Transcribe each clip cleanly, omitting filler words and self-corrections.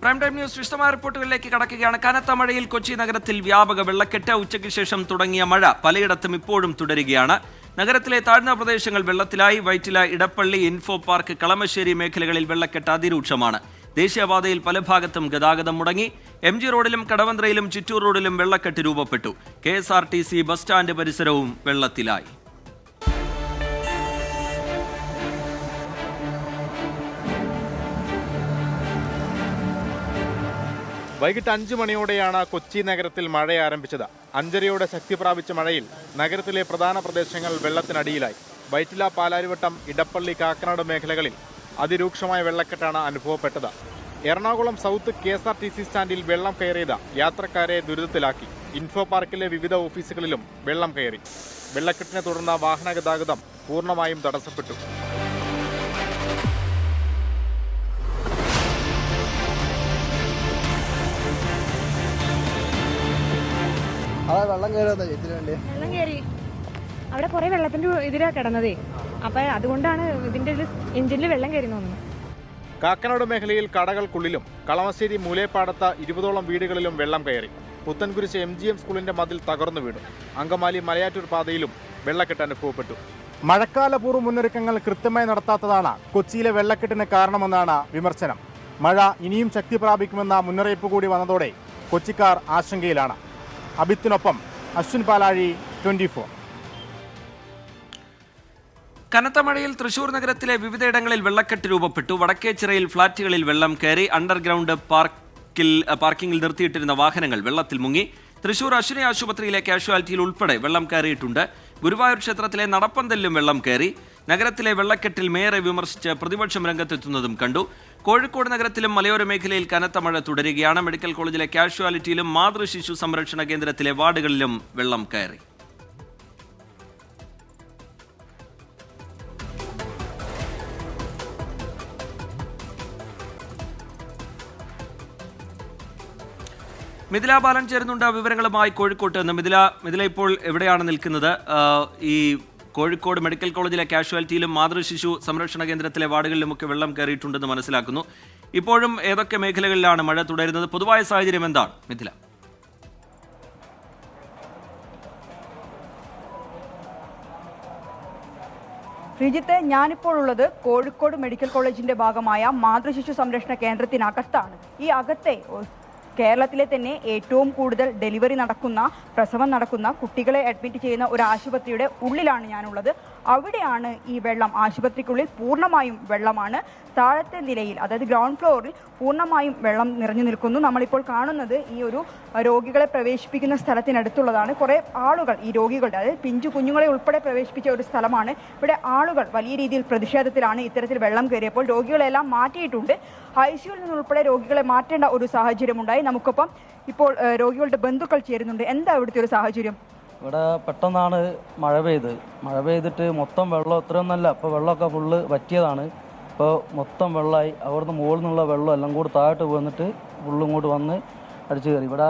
Prime time news വിശദമായ റിപ്പോർട്ടുകളിലേക്ക് കടക്കുകയാണ്. കനത്ത മഴയിൽ കൊച്ചി നഗരത്തിൽ വ്യാപക വെള്ളക്കെട്ട്. ഉച്ചയ്ക്ക് ശേഷം തുടങ്ങിയ മഴ പലയിടത്തും ഇപ്പോഴും തുടരുകയാണ്. നഗരത്തിലെ താഴ്ന്ന പ്രദേശങ്ങൾ വെള്ളത്തിലായി. വൈറ്റില, ഇടപ്പള്ളി, ഇൻഫോ പാർക്ക്, കളമശ്ശേരി മേഖലകളിൽ വെള്ളക്കെട്ട് അതിരൂക്ഷമാണ്. ദേശീയപാതയിൽ പല ഭാഗത്തും ഗതാഗതം മുടങ്ങി. MG റോഡിലും കടവന്ത്രയിലും ചിറ്റൂർ റോഡിലും വെള്ളക്കെട്ട് രൂപപ്പെട്ടു. KSRTC ബസ് സ്റ്റാൻഡ് പരിസരവും വെള്ളത്തിലായി. വൈകിട്ട് 5 മണിയോടെയാണ് കൊച്ചി നഗരത്തിൽ മഴ ആരംഭിച്ചത്. 5:30യോടെ ശക്തി പ്രാപിച്ച മഴയിൽ നഗരത്തിലെ പ്രധാന പ്രദേശങ്ങൾ വെള്ളത്തിനടിയിലായി. വൈറ്റില, പാലാരിവട്ടം, ഇടപ്പള്ളി, കാക്കനാട് മേഖലകളിൽ അതിരൂക്ഷമായ വെള്ളക്കെട്ടാണ് അനുഭവപ്പെട്ടത്. എറണാകുളം സൗത്ത് KSRTC സ്റ്റാൻഡിൽ വെള്ളം കയറിയത് യാത്രക്കാരെ ദുരിതത്തിലാക്കി. ഇൻഫോ പാർക്കിലെ വിവിധ ഓഫീസുകളിലും വെള്ളം കയറി. വെള്ളക്കെട്ടിനെ തുടർന്ന് വാഹന ഗതാഗതം പൂർണ്ണമായും തടസ്സപ്പെട്ടു. വെള്ളം കയറി അവിടെ കുറെ വെള്ളത്തിന്റെ ഇതിലാ കിടന്നതേ. അപ്പൊ അതുകൊണ്ടാണ് ഇതിന്റെ എഞ്ചിനിൽ വെള്ളം കയറി തോന്നുന്നു. കാക്കനാട് മേഖലയിൽ കടകൾക്കുള്ളിലും കളമശ്ശേരി മൂലേപ്പാടത്ത് 20ഓളം വീടുകളിലും വെള്ളം കയറി. പുത്തൻകുരിശ് MGM സ്കൂളിന്റെ മതിൽ തകർന്നു വീണു. അങ്കമാലി മലയാറ്റൂർ പാതയിലും വെള്ളക്കെട്ട് അനുഭവപ്പെട്ടു. മഴക്കാലപൂർവ്വ മുന്നൊരുക്കങ്ങൾ കൃത്യമായി നടത്താത്തതാണ് കൊച്ചിയിലെ വെള്ളക്കെട്ടിന് കാരണമെന്നാണ് വിമർശനം. മഴ ഇനിയും ശക്തി പ്രാപിക്കുമെന്ന മുന്നറിയിപ്പ് കൂടി വന്നതോടെ കൊച്ചിക്കാർ ആശങ്കയിലാണ്. അബിത്തിനൊപ്പം അശ്വിൻ പാലാഴി, 24. കനത്ത മഴയിൽ തൃശൂർ നഗരത്തിലെ വിവിധയിടങ്ങളിൽ വെള്ളക്കെട്ട് രൂപപ്പെട്ടു. വടക്കേച്ചിറയിൽ ഫ്ളാറ്റുകളിൽ വെള്ളം കയറി. അണ്ടർഗ്രൗണ്ട് പാർക്കിംഗിൽ നിർത്തിയിട്ടിരുന്ന വാഹനങ്ങൾ വെള്ളത്തിൽ മുങ്ങി. തൃശൂർ അശ്വിനി ആശുപത്രിയിലെ കാഷ്വാലിറ്റിയിൽ ഉൾപ്പെടെ വെള്ളം കയറിയിട്ടുണ്ട്. ഗുരുവായൂർ ക്ഷേത്രത്തിലെ നടപ്പന്തലിലും വെള്ളം കയറി. നഗരത്തിലെ വെള്ളക്കെട്ടിൽ മേയറെ വിമർശിച്ച് പ്രതിപക്ഷം രംഗത്തെത്തുന്നതും കണ്ടു. കോഴിക്കോട് നഗരത്തിലും മലയോര മേഖലയിൽ കനത്ത മഴ തുടരുകയാണ്. മെഡിക്കൽ കോളേജിലെ കാഷ്വാലിറ്റിയിലും മാതൃശിശു സംരക്ഷണ കേന്ദ്രത്തിലെ വാർഡുകളിലും വെള്ളം കയറി. മിഥില ബാലൻ ചേരുന്നുണ്ട് വിവരങ്ങളുമായി കോഴിക്കോട്ട് നിന്ന്. മിഥില ഇപ്പോൾ എവിടെയാണ് നിൽക്കുന്നത്? ഈ കോഴിക്കോട് മെഡിക്കൽ കോളേജിലെ കാഷ്വാലിറ്റിയിലും മാതൃശിശു സംരക്ഷണ കേന്ദ്രത്തിലെ വാർഡുകളിലുമൊക്കെ വെള്ളം കയറിയിട്ടുണ്ടെന്ന് മനസ്സിലാക്കുന്നു. ഇപ്പോഴും ഏതൊക്കെ മേഖലകളിലാണ് മഴ തുടരുന്നത്? പൊതുവായ സാഹചര്യം എന്താണ് മിഥില? ശ്രീജിത്ത്, ഞാനിപ്പോൾ ഉള്ളത് കോഴിക്കോട് മെഡിക്കൽ കോളേജിന്റെ ഭാഗമായ മാതൃശിശു സംരക്ഷണ കേന്ദ്രത്തിനകത്താണ്. ഈ അകത്തെ കേരളത്തിലെ തന്നെ ഏറ്റവും കൂടുതൽ ഡെലിവറി നടക്കുന്ന, പ്രസവം നടക്കുന്ന കുട്ടികളെ അഡ്മിറ്റ് ചെയ്യുന്ന ഒരു ആശുപത്രിയുടെ ഉള്ളിലാണ് ഞാനുള്ളത്. അവിടെയാണ് ഈ വെള്ളം, ആശുപത്രിക്കുള്ളിൽ പൂർണ്ണമായും വെള്ളമാണ്. താഴത്തെ നിലയിൽ, അതായത് ഗ്രൗണ്ട് ഫ്ലോറിൽ പൂർണ്ണമായും വെള്ളം നിറഞ്ഞു നിൽക്കുന്നു. നമ്മളിപ്പോൾ കാണുന്നത് ഈ ഒരു രോഗികളെ പ്രവേശിപ്പിക്കുന്ന സ്ഥലത്തിനടുത്തുള്ളതാണ്. കുറേ ആളുകൾ, ഈ രോഗികളുടെ, അതായത് പിഞ്ചു കുഞ്ഞുങ്ങളെ ഉൾപ്പെടെ പ്രവേശിപ്പിച്ച ഒരു സ്ഥലമാണ്. ഇവിടെ ആളുകൾ വലിയ രീതിയിൽ പ്രതിഷേധത്തിലാണ്. ഇത്തരത്തിൽ വെള്ളം കയറിയപ്പോൾ രോഗികളെല്ലാം മാറ്റിയിട്ടുണ്ട്. ICUവിൽ നിന്നുൾപ്പെടെ രോഗികളെ മാറ്റേണ്ട ഒരു സാഹചര്യമുണ്ടായി. നമുക്കൊപ്പം ഇപ്പോൾ രോഗികളുടെ ബന്ധുക്കൾ ചേരുന്നുണ്ട്. എന്താ ഇവിടുത്തെ ഒരു സാഹചര്യം? ഇവിടെ പെട്ടെന്നാണ് മഴ പെയ്തിട്ട് മൊത്തം വെള്ളം ഇത്രയൊന്നല്ല, ഇപ്പോൾ വെള്ളമൊക്കെ ഫുള്ള് വറ്റിയതാണ്. ഇപ്പോൾ മൊത്തം വെള്ളമായി. അവിടുന്ന് മുകളിൽ നിന്നുള്ള വെള്ളം എല്ലാം കൂടി താഴോട്ട് വന്നിട്ട് ഫുള്ളും ഇങ്ങോട്ട് വന്ന് അടിച്ചു കയറി. ഇവിടെ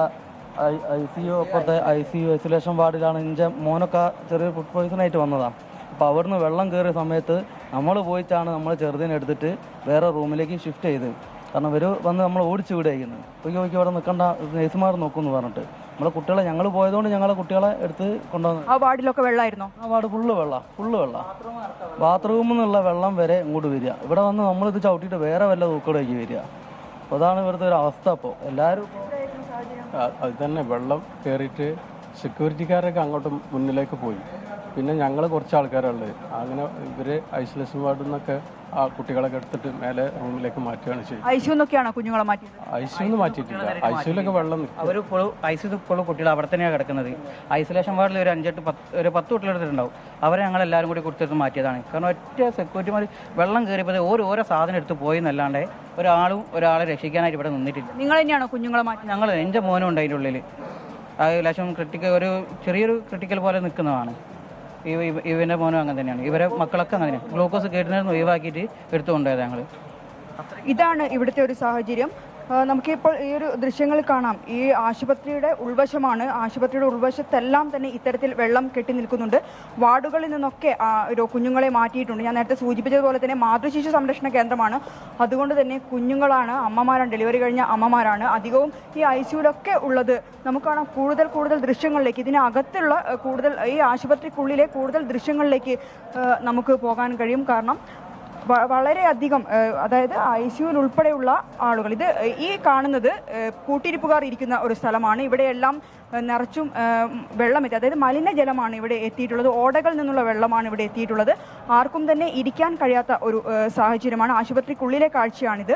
ICU, അപ്പുറത്തെ ICU ഐസൊലേഷൻ വാർഡിലാണ്. എൻ്റെ മോനൊക്കെ ചെറിയ ഫുഡ് പോയിസണായിട്ട് വന്നതാണ്. അപ്പോൾ അവിടുന്ന് വെള്ളം കയറിയ സമയത്ത് നമ്മൾ പോയിട്ടാണ് നമ്മൾ ചെറുതിനെ എടുത്തിട്ട് വേറെ റൂമിലേക്ക് ഷിഫ്റ്റ് ചെയ്ത്. കാരണം ഇവർ വന്ന് നമ്മൾ ഓടിച്ച് വിടുകയായിരുന്നു. ഇപ്പോൾ ഇവിടെ നിൽക്കേണ്ട നേഴ്സുമാർ നോക്കുമെന്ന് പറഞ്ഞിട്ട് നമ്മളെ കുട്ടികളെ, ഞങ്ങൾ പോയതുകൊണ്ട് ഞങ്ങളെ കുട്ടികളെ എടുത്ത് കൊണ്ടുവന്നു. ആ വാർഡിലൊക്കെ വെള്ളമായിരുന്നോ? ആ വാർഡ് ഫുള്ള് വെള്ളം. ബാത്റൂമിൽ നിന്നുള്ള വെള്ളം വരെ ഇങ്ങോട്ട് വരിക. ഇവിടെ വന്ന് നമ്മളിത് ചവിട്ടിയിട്ട് വേറെ വല്ല തൂക്കടേക്ക് വരിക. അപ്പോൾ അതാണ് ഇവിടുത്തെ ഒരു അവസ്ഥ. അപ്പോൾ എല്ലാവരും അത് തന്നെ, വെള്ളം കയറിയിട്ട് സെക്യൂരിറ്റിക്കാരൊക്കെ അങ്ങോട്ട് മുന്നിലേക്ക് പോയി. പിന്നെ ഞങ്ങൾ കുറച്ച് ആൾക്കാരുള്ളത്, അങ്ങനെ ഇവർ ഐസൊലേഷൻ വാർഡിൽ നിന്നൊക്കെ ആ കുട്ടികളൊക്കെ എടുത്തിട്ട് മേലെ റൂമിലേക്ക് മാറ്റുകയാണ് ചെയ്യുന്നത്. ICU കുഞ്ഞുങ്ങളെ മാറ്റിയത്? ICU മാറ്റിയിട്ടില്ല. ICUലൊക്കെ വെള്ളം അവർ ICU ഇപ്പോഴും കുട്ടികൾ അവിടെ തന്നെയാണ് കിടക്കുന്നത്. ഐസൊലേഷൻ വാർഡിൽ ഒരു 5-10 കുട്ടികളെടുത്തിട്ടുണ്ടാവും. അവരെ ഞങ്ങളെല്ലാവരും കൂടി കൊടുത്തിട്ട് മാറ്റിയതാണ്. കാരണം ഒറ്റ സെക്യൂരിറ്റിമാർ വെള്ളം കയറിയപ്പോൾ ഓരോ സാധനം എടുത്ത് പോയി എന്നല്ലാണ്ട് ഒരാളെ രക്ഷിക്കാനായിട്ട് ഇവിടെ നിന്നിട്ടില്ല. നിങ്ങൾ തന്നെയാണോ കുഞ്ഞുങ്ങളെ മാറ്റി? ഞങ്ങൾ, എൻ്റെ മോനും ഉണ്ട് അതിൻ്റെ ഉള്ളിൽ. ലേശം ഒരു ചെറിയൊരു ക്രിട്ടിക്കൽ പോലെ നിൽക്കുന്നതാണ്. ഇവൻ്റെ മോനും അങ്ങനെ തന്നെയാണ്. ഇവരെ മക്കളൊക്കെ അങ്ങനെ ഗ്ലൂക്കോസ് കേട്ടിരുന്ന് ഒഴിവാക്കിയിട്ട് എടുത്തുകൊണ്ടുപോയത് ഞങ്ങൾ. ഇതാണ് ഇവിടുത്തെ ഒരു സാഹചര്യം. നമുക്കിപ്പോൾ ഈ ഒരു ദൃശ്യങ്ങൾ കാണാം. ഈ ആശുപത്രിയുടെ ഉൾവശമാണ്. ആശുപത്രിയുടെ ഉൾവശത്തെല്ലാം തന്നെ ഇത്തരത്തിൽ വെള്ളം കെട്ടി നിൽക്കുന്നുണ്ട്. വാർഡുകളിൽ നിന്നൊക്കെ ഒരു കുഞ്ഞുങ്ങളെ മാറ്റിയിട്ടുണ്ട്. ഞാൻ നേരത്തെ സൂചിപ്പിച്ചതുപോലെ തന്നെ മാതൃശിശു സംരക്ഷണ കേന്ദ്രമാണ്. അതുകൊണ്ട് തന്നെ കുഞ്ഞുങ്ങളാണ്, അമ്മമാരാണ്, ഡെലിവറി കഴിഞ്ഞ അമ്മമാരാണ് അധികവും ഈ ICUലൊക്കെ ഉള്ളത്. നമുക്ക് കാണാം കൂടുതൽ ദൃശ്യങ്ങളിലേക്ക്, ഇതിനകത്തുള്ള കൂടുതൽ ഈ ആശുപത്രിക്കുള്ളിലെ കൂടുതൽ ദൃശ്യങ്ങളിലേക്ക് നമുക്ക് പോകാൻ കഴിയും. കാരണം വളരെയധികം, അതായത് ICUവിൽ ഉൾപ്പെടെയുള്ള ആളുകൾ, ഇത് ഈ കാണുന്നത് കൂട്ടിരിപ്പുകാർ ഇരിക്കുന്ന ഒരു സ്ഥലമാണ്. ഇവിടെയെല്ലാം നിറച്ചും വെള്ളമെത്തി, അതായത് മലിനജലമാണ് ഇവിടെ എത്തിയിട്ടുള്ളത്. ഓടകളിൽ നിന്നുള്ള വെള്ളമാണ് ഇവിടെ എത്തിയിട്ടുള്ളത്. ആർക്കും തന്നെ ഇരിക്കാൻ കഴിയാത്ത ഒരു സാഹചര്യമാണ്. ആശുപത്രിക്കുള്ളിലെ കാഴ്ചയാണിത്.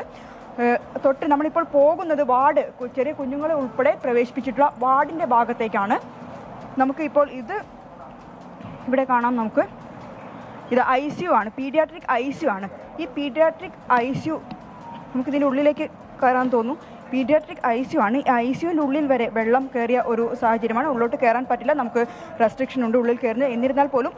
തൊട്ട് നമ്മളിപ്പോൾ പോകുന്നത് വാർഡ്, ചെറിയ കുഞ്ഞുങ്ങളെ ഉൾപ്പെടെ പ്രവേശിപ്പിച്ചിട്ടുള്ള വാർഡിൻ്റെ ഭാഗത്തേക്കാണ്. നമുക്ക് ഇപ്പോൾ ഇവിടെ കാണാം. ഇത് ICU ആണ്, പീഡിയാട്രിക് ICU ആണ്. ഈ പീഡിയാട്രിക് ICU നമുക്കിതിൻ്റെ ഉള്ളിലേക്ക് കയറാൻ തോന്നും. പീഡിയാട്രിക് ICU ആണ്. ഈ ICUവിൻ്റെ ഉള്ളിൽ വരെ വെള്ളം കയറിയ ഒരു സാഹചര്യമാണ്. ഉള്ളിലോട്ട് കയറാൻ പറ്റില്ല, നമുക്ക് റെസ്ട്രിക്ഷൻ ഉണ്ട് ഉള്ളിൽ കയറുന്നത്. എന്നിരുന്നാൽ പോലും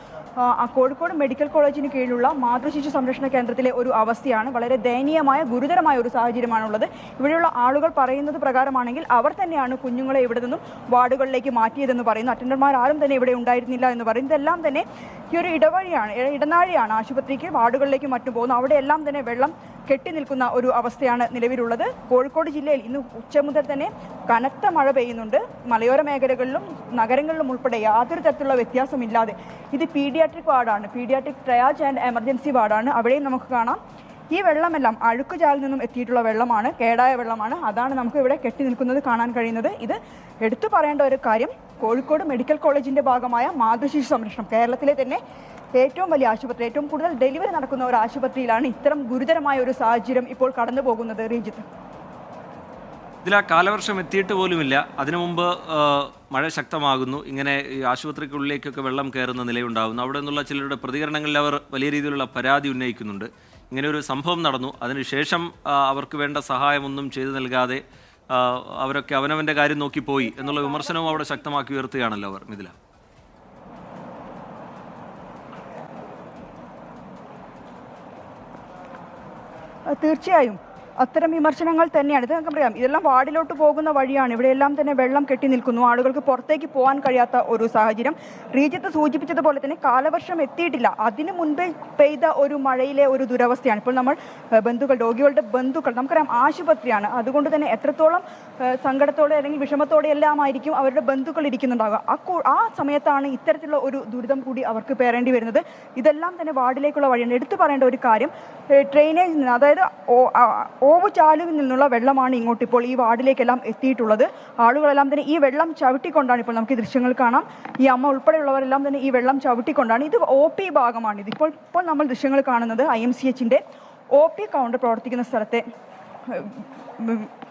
കോഴിക്കോട് മെഡിക്കൽ കോളേജിന് കീഴിലുള്ള മാതൃശിശു സംരക്ഷണ കേന്ദ്രത്തിലെ ഒരു അവസ്ഥയാണ്. വളരെ ദയനീയമായ, ഗുരുതരമായ ഒരു സാഹചര്യമാണുള്ളത്. ഇവിടെയുള്ള ആളുകൾ പറയുന്നത് പ്രകാരമാണെങ്കിൽ അവർ തന്നെയാണ് കുഞ്ഞുങ്ങളെ ഇവിടെ നിന്നും വാർഡുകളിലേക്ക് മാറ്റിയതെന്ന് പറയുന്നു. അറ്റൻഡർമാർ ആരും തന്നെ ഇവിടെ ഉണ്ടായിരുന്നില്ല എന്ന് പറയും. ഇതെല്ലാം തന്നെ ഈ ഒരു ഇടനാഴിയാണ് ആശുപത്രിക്ക് വാർഡുകളിലേക്ക് മറ്റും പോകുന്നത്. അവിടെയെല്ലാം തന്നെ വെള്ളം കെട്ടി നിൽക്കുന്ന ഒരു അവസ്ഥയാണ് നിലവിലുള്ളത്. കോഴിക്കോട് ജില്ലയിൽ ഇന്ന് ഉച്ച മുതൽ തന്നെ കനത്ത മഴ പെയ്യുന്നുണ്ട്. മലയോര മേഖലകളിലും നഗരങ്ങളിലും ഉൾപ്പെടെ യാതൊരു തരത്തിലുള്ള വ്യത്യാസമില്ലാതെ. ഇത് പീഡിയാട്രിക് വാർഡാണ്, പീഡിയാട്രിക് ട്രയാജ് ആൻഡ് എമർജൻസി വാർഡാണ്. അവിടെയും നമുക്ക് കാണാം ഈ വെള്ളമെല്ലാം അഴുക്കുചാലിൽ നിന്നും എത്തിയിട്ടുള്ള വെള്ളമാണ്, കേടായ വെള്ളമാണ്. അതാണ് നമുക്ക് ഇവിടെ കെട്ടി നിൽക്കുന്നത് കാണാൻ കഴിയുന്നത്. ഇത് എടുത്തു പറയേണ്ട ഒരു കാര്യം, കോഴിക്കോട് മെഡിക്കൽ കോളേജിന്റെ ഭാഗമായ മാതൃശിശു സംരക്ഷണം, കേരളത്തിലെ തന്നെ ഏറ്റവും വലിയ ആശുപത്രി, ഏറ്റവും കൂടുതൽ ഡെലിവറി നടക്കുന്ന ഒരു ആശുപത്രിയിലാണ് ഇത്തരം ഗുരുതരമായ ഒരു സാഹചര്യം ഇപ്പോൾ കടന്നു പോകുന്നത്. റീജിത്ത്, ഇതിൽ കാലവർഷം എത്തിയിട്ട് പോലുമില്ല, അതിനു മുമ്പ് മഴ ശക്തമാകുന്നു, ഇങ്ങനെ ഈ ആശുപത്രിക്കുള്ളിലേക്കൊക്കെ വെള്ളം കയറുന്ന നിലയുണ്ടാകുന്നു. അവിടെ നിന്നുള്ള ചിലരുടെ പ്രതികരണങ്ങളിൽ അവർ വലിയ രീതിയിലുള്ള പരാതി ഉന്നയിക്കുന്നുണ്ട്. ഇങ്ങനെ ഒരു സംഭവം നടന്നു, അതിനുശേഷം അവർക്ക് വേണ്ട സഹായമൊന്നും ചെയ്തു നൽകാതെ അവരൊക്കെ അവനവൻ്റെ കാര്യം നോക്കിപ്പോയി എന്നുള്ള വിമർശനവും അവിടെ ശക്തമാക്കി ഉയർത്തുകയാണല്ലോ അവർ. മിഥില, തീർച്ചയായും അത്തരം വിമർശനങ്ങൾ തന്നെയാണ്. ഇത് നമുക്കറിയാം, ഇതെല്ലാം വാർഡിലോട്ട് പോകുന്ന വഴിയാണ്. ഇവിടെയെല്ലാം തന്നെ വെള്ളം കെട്ടി നിൽക്കുന്നു. ആളുകൾക്ക് പുറത്തേക്ക് പോകാൻ കഴിയാത്ത ഒരു സാഹചര്യം. റീജിത്ത് സൂചിപ്പിച്ചതുപോലെ തന്നെ കാലവർഷം എത്തിയിട്ടില്ല, അതിനു മുൻപേ പെയ്ത ഒരു മഴയിലെ ഒരു ദുരവസ്ഥയാണ്. ഇപ്പോൾ നമ്മൾ രോഗികളുടെ ബന്ധുക്കൾ, നമുക്കറിയാം ആശുപത്രിയാണ്, അതുകൊണ്ട് തന്നെ എത്രത്തോളം സങ്കടത്തോടെ അല്ലെങ്കിൽ വിഷമത്തോടെ എല്ലാം ആയിരിക്കും അവരുടെ ബന്ധുക്കൾ ഇരിക്കുന്നുണ്ടാവുക. ആ സമയത്താണ് ഇത്തരത്തിലുള്ള ഒരു ദുരിതം കൂടി അവർക്ക് പേറേണ്ടി വരുന്നത്. ഇതെല്ലാം തന്നെ വാർഡിലേക്കുള്ള വഴിയാണ്. എടുത്തു പറയേണ്ട ഒരു കാര്യം, ഡ്രെയിനേജിൽ നിന്ന്, അതായത് ഓവുചാലുവിൽ നിന്നുള്ള വെള്ളമാണ് ഇങ്ങോട്ട് ഇപ്പോൾ ഈ വാർഡിലേക്കെല്ലാം എത്തിയിട്ടുള്ളത്. ആളുകളെല്ലാം തന്നെ ഈ വെള്ളം ചവിട്ടിക്കൊണ്ടാണ്, ഇപ്പോൾ നമുക്ക് ദൃശ്യങ്ങൾ കാണാം, ഈ അമ്മ ഉൾപ്പെടെയുള്ളവരെല്ലാം തന്നെ ഈ വെള്ളം ചവിട്ടിക്കൊണ്ടാണ്. ഇത് OP ഭാഗമാണ്. ഇപ്പോൾ നമ്മൾ ദൃശ്യങ്ങൾ കാണുന്നത് IMCHന്റെ OP കൗണ്ടർ പ്രവർത്തിക്കുന്ന സ്ഥലത്തെ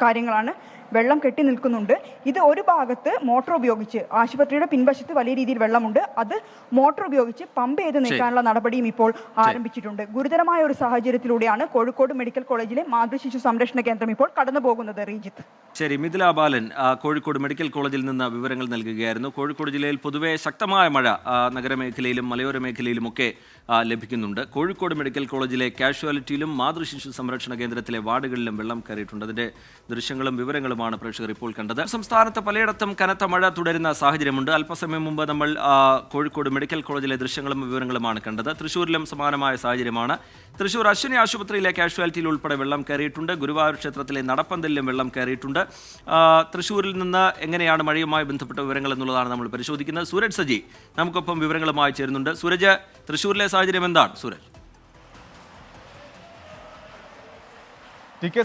കാര്യങ്ങളാണ്. വെള്ളം കെട്ടി നിൽക്കുന്നുണ്ട്. ഇത് ഒരു ഭാഗത്ത് മോട്ടോർ ഉപയോഗിച്ച്, ആശുപത്രിയുടെ പിൻവശത്ത് വലിയ രീതിയിൽ വെള്ളമുണ്ട്, അത് മോട്ടോർ ഉപയോഗിച്ച് പമ്പ് ചെയ്ത് നീക്കാനുള്ള നടപടിയും ഇപ്പോൾ ആരംഭിച്ചിട്ടുണ്ട്. ഗുരുതരമായ ഒരു സാഹചര്യത്തിലൂടെയാണ് കോഴിക്കോട് മെഡിക്കൽ കോളേജിലെ മാതൃശിശു സംരക്ഷണ കേന്ദ്രം ഇപ്പോൾ കടന്നു പോകുന്നത്. റീജിത്ത്, ശരി. മിഥില ബാലൻ കോഴിക്കോട് മെഡിക്കൽ കോളേജിൽ നിന്ന് വിവരങ്ങൾ നൽകുകയായിരുന്നു. കോഴിക്കോട് ജില്ലയിൽ പൊതുവെ ശക്തമായ മഴ നഗരമേഖലയിലും മലയോര മേഖലയിലുമൊക്കെ ലഭിക്കുന്നുണ്ട്. കോഴിക്കോട് മെഡിക്കൽ കോളേജിലെ കാഷ്വാലിറ്റിയിലും മാതൃശിശു സംരക്ഷണ കേന്ദ്രത്തിലെ വാർഡുകളിലും വെള്ളം കയറിയിട്ടുണ്ട്. അതിന്റെ ദൃശ്യങ്ങളും വിവരങ്ങളുമാണ് പ്രേക്ഷകർ ഇപ്പോൾ കണ്ടത്. സംസ്ഥാനത്ത് പലയിടത്തും കനത്ത മഴ തുടരുന്ന സാഹചര്യമുണ്ട്. അല്പസമയം മുമ്പ് നമ്മൾ കോഴിക്കോട് മെഡിക്കൽ കോളേജിലെ ദൃശ്യങ്ങളും വിവരങ്ങളുമാണ് കണ്ടത്. തൃശ്ശൂരിലും സമാനമായ സാഹചര്യമാണ്. തൃശ്ശൂർ അശ്വിനി ആശുപത്രിയിലെ കാഷ്വാലിറ്റിയിൽ ഉൾപ്പെടെ വെള്ളം കയറിയിട്ടുണ്ട്. ഗുരുവായൂർ ക്ഷേത്രത്തിലെ നടപ്പന്തലിലും വെള്ളം കയറിയിട്ടുണ്ട്. തൃശ്ശൂരിൽ നിന്ന് എങ്ങനെയാണ് മഴയുമായി ബന്ധപ്പെട്ട വിവരങ്ങൾ എന്നുള്ളതാണ് നമ്മൾ പരിശോധിക്കുന്നത്. സൂരജ് സജി നമുക്കൊപ്പം വിവരങ്ങളുമായി ചേരുന്നുണ്ട്. സൂരജ്, തൃശ്ശൂരിലെ സാഹചര്യം എന്താണ്? സൂരജ്,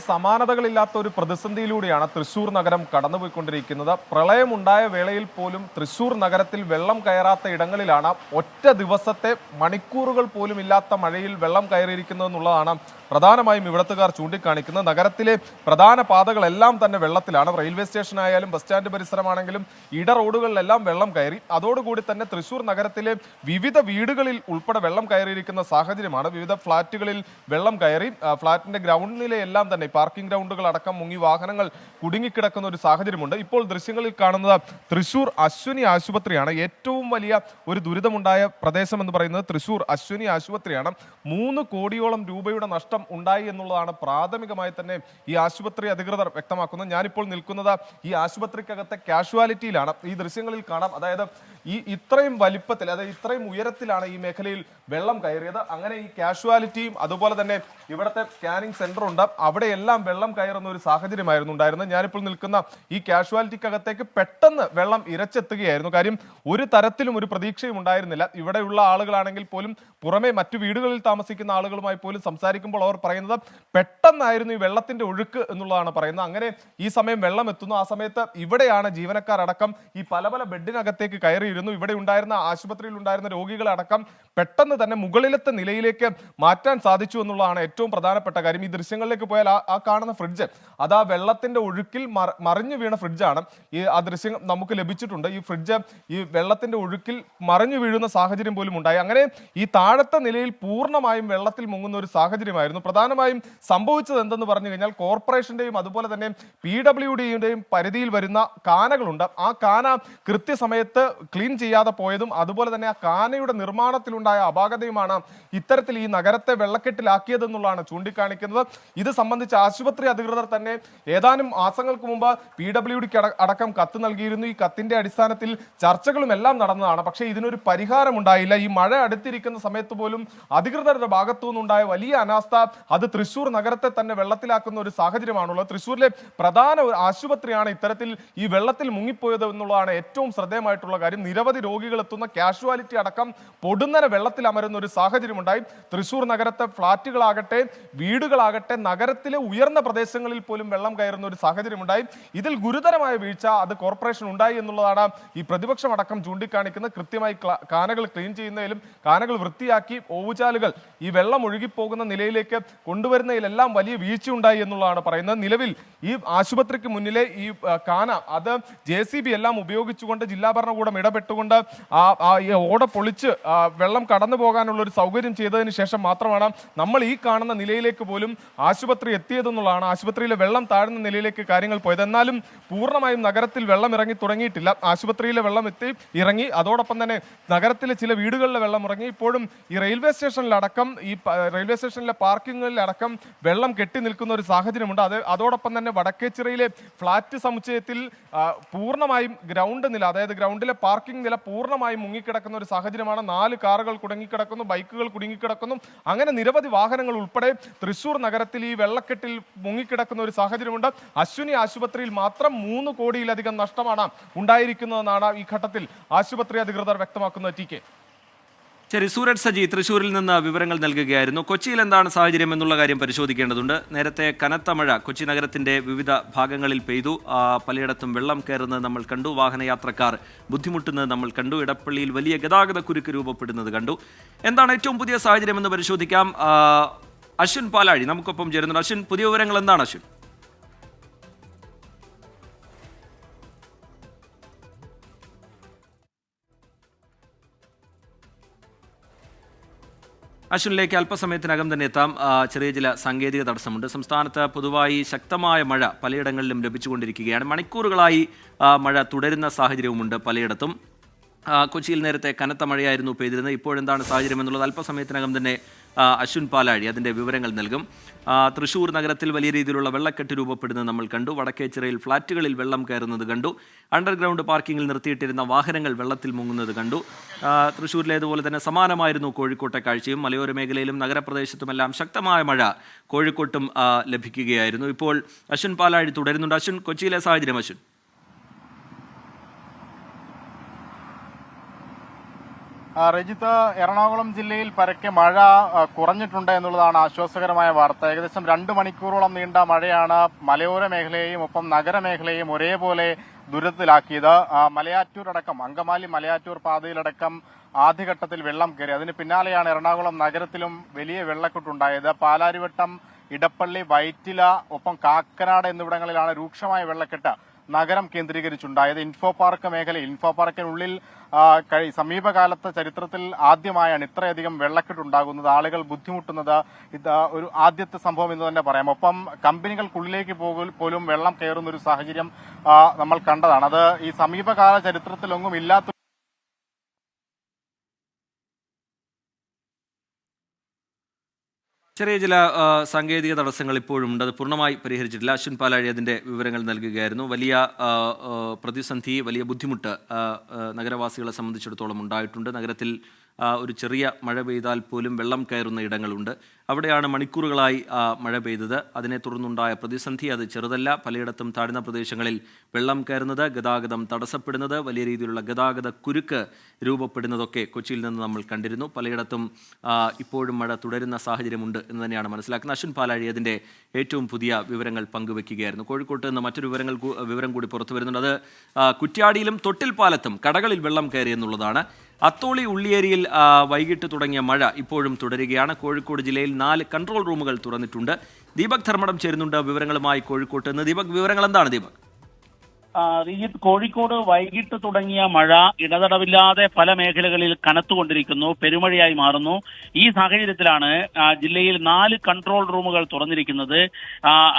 സമാനതകളില്ലാത്ത ഒരു പ്രതിസന്ധിയിലൂടെയാണ് തൃശ്ശൂർ നഗരം കടന്നുപോയിക്കൊണ്ടിരിക്കുന്നത്. പ്രളയമുണ്ടായ വേളയിൽ പോലും തൃശ്ശൂർ നഗരത്തിൽ വെള്ളം കയറാത്ത ഇടങ്ങളിലാണ് ഒറ്റ ദിവസത്തെ മണിക്കൂറുകൾ പോലും ഇല്ലാത്ത മഴയിൽ വെള്ളം കയറിയിരിക്കുന്നതെന്നുള്ളതാണ് പ്രധാനമായും ഇവിടത്തുകാർ ചൂണ്ടിക്കാണിക്കുന്നത്. നഗരത്തിലെ പ്രധാന പാതകളെല്ലാം തന്നെ വെള്ളത്തിലാണ്. റെയിൽവേ സ്റ്റേഷൻ ആയാലും ബസ് സ്റ്റാൻഡ് പരിസരമാണെങ്കിലും ഇട റോഡുകളിലെല്ലാം വെള്ളം കയറി. അതോടുകൂടി തന്നെ തൃശ്ശൂർ നഗരത്തിലെ വിവിധ വീടുകളിൽ ഉൾപ്പെടെ വെള്ളം കയറിയിരിക്കുന്ന സാഹചര്യമാണ്. വിവിധ ഫ്ളാറ്റുകളിൽ വെള്ളം കയറി. ഫ്ളാറ്റിന്റെ ഗ്രൗണ്ട് നിലയെല്ലാം ഇവിടെയെല്ലാം തന്നെ പാർക്കിംഗ് ഗ്രൗണ്ടുകൾ അടക്കം മുങ്ങി വാഹനങ്ങൾ കുടുങ്ങിക്കിടക്കുന്ന ഒരു സാഹചര്യമുണ്ട്. ഇപ്പോൾ ദൃശ്യങ്ങളിൽ കാണുന്നത് തൃശൂർ അശ്വിനി ആശുപത്രിയാണ്. ഏറ്റവും വലിയ ഒരു ദുരിതമുണ്ടായ പ്രദേശം എന്ന് പറയുന്നത് തൃശൂർ അശ്വിനി ആശുപത്രിയാണ്. 3 കോടിയോളം രൂപയുടെ നഷ്ടം ഉണ്ടായി എന്നുള്ളതാണ് പ്രാഥമികമായി തന്നെ ഈ ആശുപത്രി അധികൃതർ വ്യക്തമാക്കുന്നത്. ഞാനിപ്പോൾ നിൽക്കുന്നത് ഈ ആശുപത്രിക്കകത്തെ കാഷ്വാലിറ്റിയിലാണ്. ഈ ദൃശ്യങ്ങളിൽ കാണാം, അതായത് ഇത്രയും വലിപ്പത്തിൽ, അതായത് ഇത്രയും ഉയരത്തിലാണ് ഈ മേഖലയിൽ വെള്ളം കയറിയത്. അങ്ങനെ ഈ കാഷ്വാലിറ്റിയും അതുപോലെ തന്നെ ഇവിടുത്തെ സ്കാനിംഗ് സെന്റർ ഉണ്ട്, അവിടെയെല്ലാം വെള്ളം കയറുന്ന ഒരു സാഹചര്യമായിരുന്നു ഉണ്ടായിരുന്നത്. ഞാനിപ്പോൾ നിൽക്കുന്ന ഈ കാഷ്വാലിറ്റിക്കകത്തേക്ക് പെട്ടെന്ന് വെള്ളം ഇരച്ചെത്തുകയായിരുന്നു. കാര്യം ഒരു തരത്തിലും ഒരു പ്രതീക്ഷയും ഉണ്ടായിരുന്നില്ല. ഇവിടെയുള്ള ആളുകളാണെങ്കിൽ പോലും പുറമെ മറ്റു വീടുകളിൽ താമസിക്കുന്ന ആളുകളുമായി പോലും സംസാരിക്കുമ്പോൾ അവർ പറയുന്നത് പെട്ടെന്നായിരുന്നു ഈ വെള്ളത്തിന്റെ ഒഴുക്ക് എന്നുള്ളതാണ് പറയുന്നത്. അങ്ങനെ ഈ സമയം വെള്ളം എത്തുന്നു. ആ സമയത്ത് ഇവിടെയാണ് ജീവനക്കാരടക്കം ഈ പല പല ബെഡിനകത്തേക്ക് കയറിയിരുന്നു. ഇവിടെ ഉണ്ടായിരുന്ന ആശുപത്രിയിൽ ഉണ്ടായിരുന്ന രോഗികളടക്കം പെട്ടെന്ന് തന്നെ മുകളിലത്തെ നിലയിലേക്ക് മാറ്റാൻ സാധിച്ചു എന്നുള്ളതാണ് ഏറ്റവും പ്രധാനപ്പെട്ട കാര്യം. ഈ ദൃശ്യങ്ങളിലേക്ക് പോയാൽ ആ കാണുന്ന ഫ്രിഡ്ജ് അത് ആ വെള്ളത്തിന്റെ ഒഴുക്കിൽ മറിഞ്ഞു വീണ ഫ്രിഡ്ജാണ്. ആ ദൃശ്യം നമുക്ക് ലഭിച്ചിട്ടുണ്ട്. ഈ ഫ്രിഡ്ജ് ഈ വെള്ളത്തിന്റെ ഒഴുക്കിൽ മറിഞ്ഞു വീഴുന്ന സാഹചര്യം പോലും ഉണ്ടായി. അങ്ങനെ ഈ താഴത്തെ നിലയിൽ പൂർണ്ണമായും വെള്ളത്തിൽ മുങ്ങുന്ന ഒരു സാഹചര്യമായിരുന്നു. പ്രധാനമായും സംഭവിച്ചത് എന്തെന്ന് പറഞ്ഞു കഴിഞ്ഞാൽ കോർപ്പറേഷന്റെയും അതുപോലെ തന്നെ PWDയുടെയും പരിധിയിൽ വരുന്ന കാനകളുണ്ട്. ആ കാന കൃത്യസമയത്ത് ക്ലീൻ ചെയ്യാതെ പോയതും അതുപോലെ തന്നെ ആ കാനയുടെ നിർമ്മാണത്തിലുണ്ടായ അപാകതയുമാണ് ഇത്തരത്തിൽ ഈ നഗരത്തെ വെള്ളക്കെട്ടിലാക്കിയതെന്നുള്ളതാണ് ചൂണ്ടിക്കാണിക്കുന്നത്. ഇത് സംബന്ധിച്ച് ആശുപത്രി അധികൃതർ തന്നെ ഏതാനും മാസങ്ങൾക്ക് മുമ്പ് PWDക്ക് അടക്കം കത്ത് നൽകിയിരുന്നു. ഈ കത്തിന്റെ അടിസ്ഥാനത്തിൽ ചർച്ചകളും എല്ലാം നടന്നതാണ്. പക്ഷേ ഇതിനൊരു പരിഹാരം ഉണ്ടായില്ല. ഈ മഴ അടുത്തിരിക്കുന്ന സമയത്ത് പോലും അധികൃതരുടെ ഭാഗത്തു നിന്നുണ്ടായ വലിയ അനാസ്ഥ അത് തൃശ്ശൂർ നഗരത്തെ തന്നെ വെള്ളത്തിലാക്കുന്ന ഒരു സാഹചര്യമാണുള്ളത്. തൃശ്ശൂരിലെ പ്രധാന ആശുപത്രിയാണ് ഇത്തരത്തിൽ ഈ വെള്ളത്തിൽ മുങ്ങിപ്പോയത് എന്നുള്ളതാണ് ഏറ്റവും ശ്രദ്ധേയമായിട്ടുള്ള കാര്യം. നിരവധി രോഗികൾ എത്തുന്ന കാഷ്വാലിറ്റി അടക്കം പൊടുന്നനെ വെള്ളത്തിൽ അമരുന്ന ഒരു സാഹചര്യമുണ്ടായി. തൃശ്ശൂർ നഗരത്തെ ഫ്ളാറ്റുകളാകട്ടെ വീടുകളാകട്ടെ നഗരത്തിലെ ഉയർന്ന പ്രദേശങ്ങളിൽ പോലും വെള്ളം കയറുന്ന ഒരു സാഹചര്യമുണ്ടായി. ഇതിൽ ഗുരുതരമായ വീഴ്ച അത് കോർപ്പറേഷൻ ഉണ്ടായി എന്നുള്ളതാണ് ഈ പ്രതിപക്ഷം അടക്കം ചൂണ്ടിക്കാണിക്കുന്നത്. കൃത്യമായി കാനകൾ ക്ലീൻ ചെയ്യുന്നതിലും കാനകൾ വൃത്തിയാക്കി ഓവുചാലുകൾ ഈ വെള്ളം ഒഴുകിപ്പോകുന്ന നിലയിലേക്ക് കൊണ്ടുവരുന്നതിലെല്ലാം വലിയ വീഴ്ച ഉണ്ടായി എന്നുള്ളതാണ് പറയുന്നത്. നിലവിൽ ഈ ആശുപത്രിക്ക് മുന്നിലെ ഈ കാന അത് JCB എല്ലാം ഉപയോഗിച്ചുകൊണ്ട് ജില്ലാ ഭരണകൂടം ഇടപെട്ടുകൊണ്ട് ഈ ഓട പൊളിച്ച് വെള്ളം കടന്നു പോകാനുള്ള ഒരു സൗകര്യം ചെയ്തതിന് ശേഷം മാത്രമാണ് നമ്മൾ ഈ കാണുന്ന നിലയിലേക്ക് പോലും ആശുപത്രി എത്തിയതെന്നുള്ളതാണ്. ആശുപത്രിയിലെ വെള്ളം താഴ്ന്ന നിലയിലേക്ക് കാര്യങ്ങൾ പോയത്. എന്നാലും പൂർണ്ണമായും നഗരത്തിൽ വെള്ളം ഇറങ്ങി തുടങ്ങിയിട്ടില്ല. ആശുപത്രിയിലെ വെള്ളം ഇറങ്ങി, അതോടൊപ്പം തന്നെ നഗരത്തിലെ ചില വീടുകളിലെ വെള്ളം ഇറങ്ങി. ഇപ്പോഴും ഈ റെയിൽവേ സ്റ്റേഷനിലടക്കം ഈ റെയിൽവേ സ്റ്റേഷനിലെ പാർക്കിങ്ങുകളിലടക്കം വെള്ളം കെട്ടി നിൽക്കുന്ന ഒരു സാഹചര്യമുണ്ട്. അതോടൊപ്പം തന്നെ വടക്കേച്ചിറയിലെ ഫ്ളാറ്റ് സമുച്ചയത്തിൽ പൂർണ്ണമായും ഗ്രൗണ്ട് നില, അതായത് ഗ്രൗണ്ടിലെ പാർക്കിംഗ് നില പൂർണ്ണമായും മുങ്ങിക്കിടക്കുന്ന ഒരു സാഹചര്യമാണ്. 4 കാറുകൾ കുടുങ്ങിക്കിടക്കുന്നു, ബൈക്കുകൾ കുടുങ്ങിക്കിടക്കുന്നു. അങ്ങനെ നിരവധി വാഹനങ്ങൾ ഉൾപ്പെടെ തൃശ്ശൂർ നഗരത്തിൽ ഈ വെള്ളക്കെട്ടിൽ മുങ്ങിക്കിടക്കുന്ന ഒരു സാഹചര്യമുണ്ട്. അശ്വിനി ആശുപത്രിയിൽ മാത്രം 3 കോടിയിലധികം നഷ്ടമാണ് ഉണ്ടായിരിക്കുന്നതെന്നാണ് ഈ ഘട്ടത്തിൽ ആശുപത്രി അധികൃതർ വ്യക്തമാക്കുന്നത്. TK. ശരി, സൂരജ് സജി തൃശ്ശൂരിൽ നിന്ന് വിവരങ്ങൾ നൽകുകയായിരുന്നു. കൊച്ചിയിൽ എന്താണ് സാഹചര്യം എന്നുള്ള കാര്യം പരിശോധിക്കേണ്ടതുണ്ട്. നേരത്തെ കനത്ത മഴ കൊച്ചി നഗരത്തിന്റെ വിവിധ ഭാഗങ്ങളിൽ പെയ്തു. പലയിടത്തും വെള്ളം കയറുന്നത് നമ്മൾ കണ്ടു. വാഹനയാത്രക്കാർ ബുദ്ധിമുട്ടുന്നത് നമ്മൾ കണ്ടു. ഇടപ്പള്ളിയിൽ വലിയ ഗതാഗത കുരുക്ക് രൂപപ്പെടുന്നത് കണ്ടു. എന്താണ് ഏറ്റവും പുതിയ സാഹചര്യം എന്ന് പരിശോധിക്കാം. അശ്വിൻ പാലാഴി നമുക്കൊപ്പം ചേരുന്നുണ്ട്. അശ്വിൻ, പുതിയ വിവരങ്ങൾ എന്താണ് അശ്വിൻ? അശ്വിനിലേക്ക് അല്പസമയത്തിനകം തന്നെ എത്താം. ചെറിയ ചില സാങ്കേതിക തടസ്സമുണ്ട്. സംസ്ഥാനത്ത് പൊതുവായി ശക്തമായ മഴ പലയിടങ്ങളിലും ലഭിച്ചുകൊണ്ടിരിക്കുകയാണ്. മണിക്കൂറുകളായി മഴ തുടരുന്ന സാഹചര്യവുമുണ്ട് പലയിടത്തും. കൊച്ചിയിൽ നേരത്തെ കനത്ത മഴയായിരുന്നു പെയ്തിരുന്നത്. ഇപ്പോഴെന്താണ് സാഹചര്യം എന്നുള്ളത് അല്പസമയത്തിനകം തന്നെ അശ്വിൻ പാലാഴി അതിൻ്റെ വിവരങ്ങൾ നൽകും. തൃശ്ശൂർ നഗരത്തിൽ വലിയ രീതിയിലുള്ള വെള്ളക്കെട്ട് രൂപപ്പെടുന്നത് നമ്മൾ കണ്ടു. വടക്കേച്ചിറയിൽ ഫ്ളാറ്റുകളിൽ വെള്ളം കയറുന്നത് കണ്ടു. അണ്ടർഗ്രൗണ്ട് പാർക്കിങ്ങിൽ നിർത്തിയിട്ടിരുന്ന വാഹനങ്ങൾ വെള്ളത്തിൽ മുങ്ങുന്നത് കണ്ടു. തൃശ്ശൂരിലേതുപോലെ തന്നെ സമാനമായിരുന്നു കോഴിക്കോട്ടെ കാഴ്ചയും. മലയോര മേഖലയിലും നഗരപ്രദേശത്തുമെല്ലാം ശക്തമായ മഴ കോഴിക്കോട്ടും ലഭിക്കുകയായിരുന്നു. ഇപ്പോൾ അശ്വിൻ പാലാഴി തുടരുന്നുണ്ട്. അശ്വിൻ, കൊച്ചിയിലെ സാഹചര്യം അശ്വിൻ. രജിത്ത്, എറണാകുളം ജില്ലയിൽ പരക്കെ മഴ കുറഞ്ഞിട്ടുണ്ട് എന്നുള്ളതാണ് ആശ്വാസകരമായ വാർത്ത. ഏകദേശം 2 മണിക്കൂറോളം നീണ്ട മഴയാണ് മലയോര മേഖലയെയും ഒപ്പം നഗരമേഖലയെയും ഒരേപോലെ ദുരിതത്തിലാക്കിയത്. മലയാറ്റൂരടക്കം അങ്കമാലി മലയാറ്റൂർ പാതയിലടക്കം ആദ്യഘട്ടത്തിൽ വെള്ളം കയറി. അതിന് പിന്നാലെയാണ് എറണാകുളം നഗരത്തിലും വലിയ വെള്ളക്കെട്ടുണ്ടായത്. പാലാരിവട്ടം, ഇടപ്പള്ളി, വൈറ്റില, ഒപ്പം കാക്കനാട് എന്നിവിടങ്ങളിലാണ് രൂക്ഷമായ വെള്ളക്കെട്ട് നഗരം കേന്ദ്രീകരിച്ചുണ്ടായത്. ഇൻഫോ പാർക്ക് മേഖലയിൽ, ഇൻഫോ പാർക്കിനുള്ളിൽ സമീപകാലത്തെ ചരിത്രത്തിൽ ആദ്യമായാണ് ഇത്രയധികം വെള്ളക്കെട്ടുണ്ടാകുന്നത്, ആളുകൾ ബുദ്ധിമുട്ടുന്നത്. ഇത് ഒരു ആദ്യത്തെ സംഭവം എന്ന് തന്നെ പറയാം. ഒപ്പം കമ്പനികൾക്കുള്ളിലേക്ക് പോലും വെള്ളം കയറുന്ന ഒരു സാഹചര്യം നമ്മൾ കണ്ടതാണ്. അത് ഈ സമീപകാല ചരിത്രത്തിലൊന്നും ഇല്ലാത്ത ചെറിയ ചില സാങ്കേതിക തടസ്സങ്ങൾ ഇപ്പോഴും ഉണ്ട്. അത് പൂർണ്ണമായി പരിഹരിച്ചിട്ടില്ല. അശ്വിൻ പാലാഴി അതിൻ്റെ വിവരങ്ങൾ നൽകുകയായിരുന്നു. വലിയ പ്രതിസന്ധി, വലിയ ബുദ്ധിമുട്ട് നഗരവാസികളെ സംബന്ധിച്ചിടത്തോളം ഉണ്ടായിട്ടുണ്ട്. നഗരത്തിൽ ഒരു ചെറിയ മഴ പെയ്താൽ പോലും വെള്ളം കയറുന്ന ഇടങ്ങളുണ്ട്. അവിടെയാണ് മണിക്കൂറുകളായി മഴ പെയ്തത്. അതിനെ തുടർന്നുണ്ടായ പ്രതിസന്ധി അത് ചെറുതല്ല. പലയിടത്തും താഴ്ന്ന പ്രദേശങ്ങളിൽ വെള്ളം കയറുന്നത്, ഗതാഗതം തടസ്സപ്പെടുന്നത്, വലിയ രീതിയിലുള്ള ഗതാഗത കുരുക്ക് രൂപപ്പെടുന്നതൊക്കെ കൊച്ചിയിൽ നിന്ന് നമ്മൾ കണ്ടിരുന്നു. പലയിടത്തും ഇപ്പോഴും മഴ തുടരുന്ന സാഹചര്യമുണ്ട് എന്ന് തന്നെയാണ് മനസ്സിലാക്കുന്നത്. അശ്വിൻ പാലാഴി അതിൻ്റെ ഏറ്റവും പുതിയ വിവരങ്ങൾ പങ്കുവെക്കുകയായിരുന്നു. കോഴിക്കോട്ട് നിന്ന് മറ്റൊരു വിവരം കൂടി പുറത്തു വരുന്നുണ്ട്. അത് കുറ്റ്യാടിയിലും തൊട്ടിൽപ്പാലത്തും കടകളിൽ വെള്ളം കയറി എന്നുള്ളതാണ്. അത്തോളി ഉള്ളിയേരിയിൽ വൈകിട്ട് തുടങ്ങിയ മഴ ഇപ്പോഴും തുടരുകയാണ്. കോഴിക്കോട് ജില്ലയിൽ 4 കൺട്രോൾ റൂമുകൾ തുറന്നിട്ടുണ്ട്. ദീപക് ധർമ്മടം ചേരുന്നുണ്ട് വിവരങ്ങളുമായി കോഴിക്കോട്ട് നിന്ന്. ദീപക്, വിവരങ്ങൾ എന്താണ് ദീപക്? കോഴിക്കോട് വൈകിട്ട് തുടങ്ങിയ മഴ ഇടതടവില്ലാതെ പല മേഖലകളിൽ കനത്തുകൊണ്ടിരിക്കുന്നു, പെരുമഴയായി മാറുന്നു. ഈ സാഹചര്യത്തിലാണ് ജില്ലയിൽ 4 കൺട്രോൾ റൂമുകൾ തുറന്നിരിക്കുന്നത്.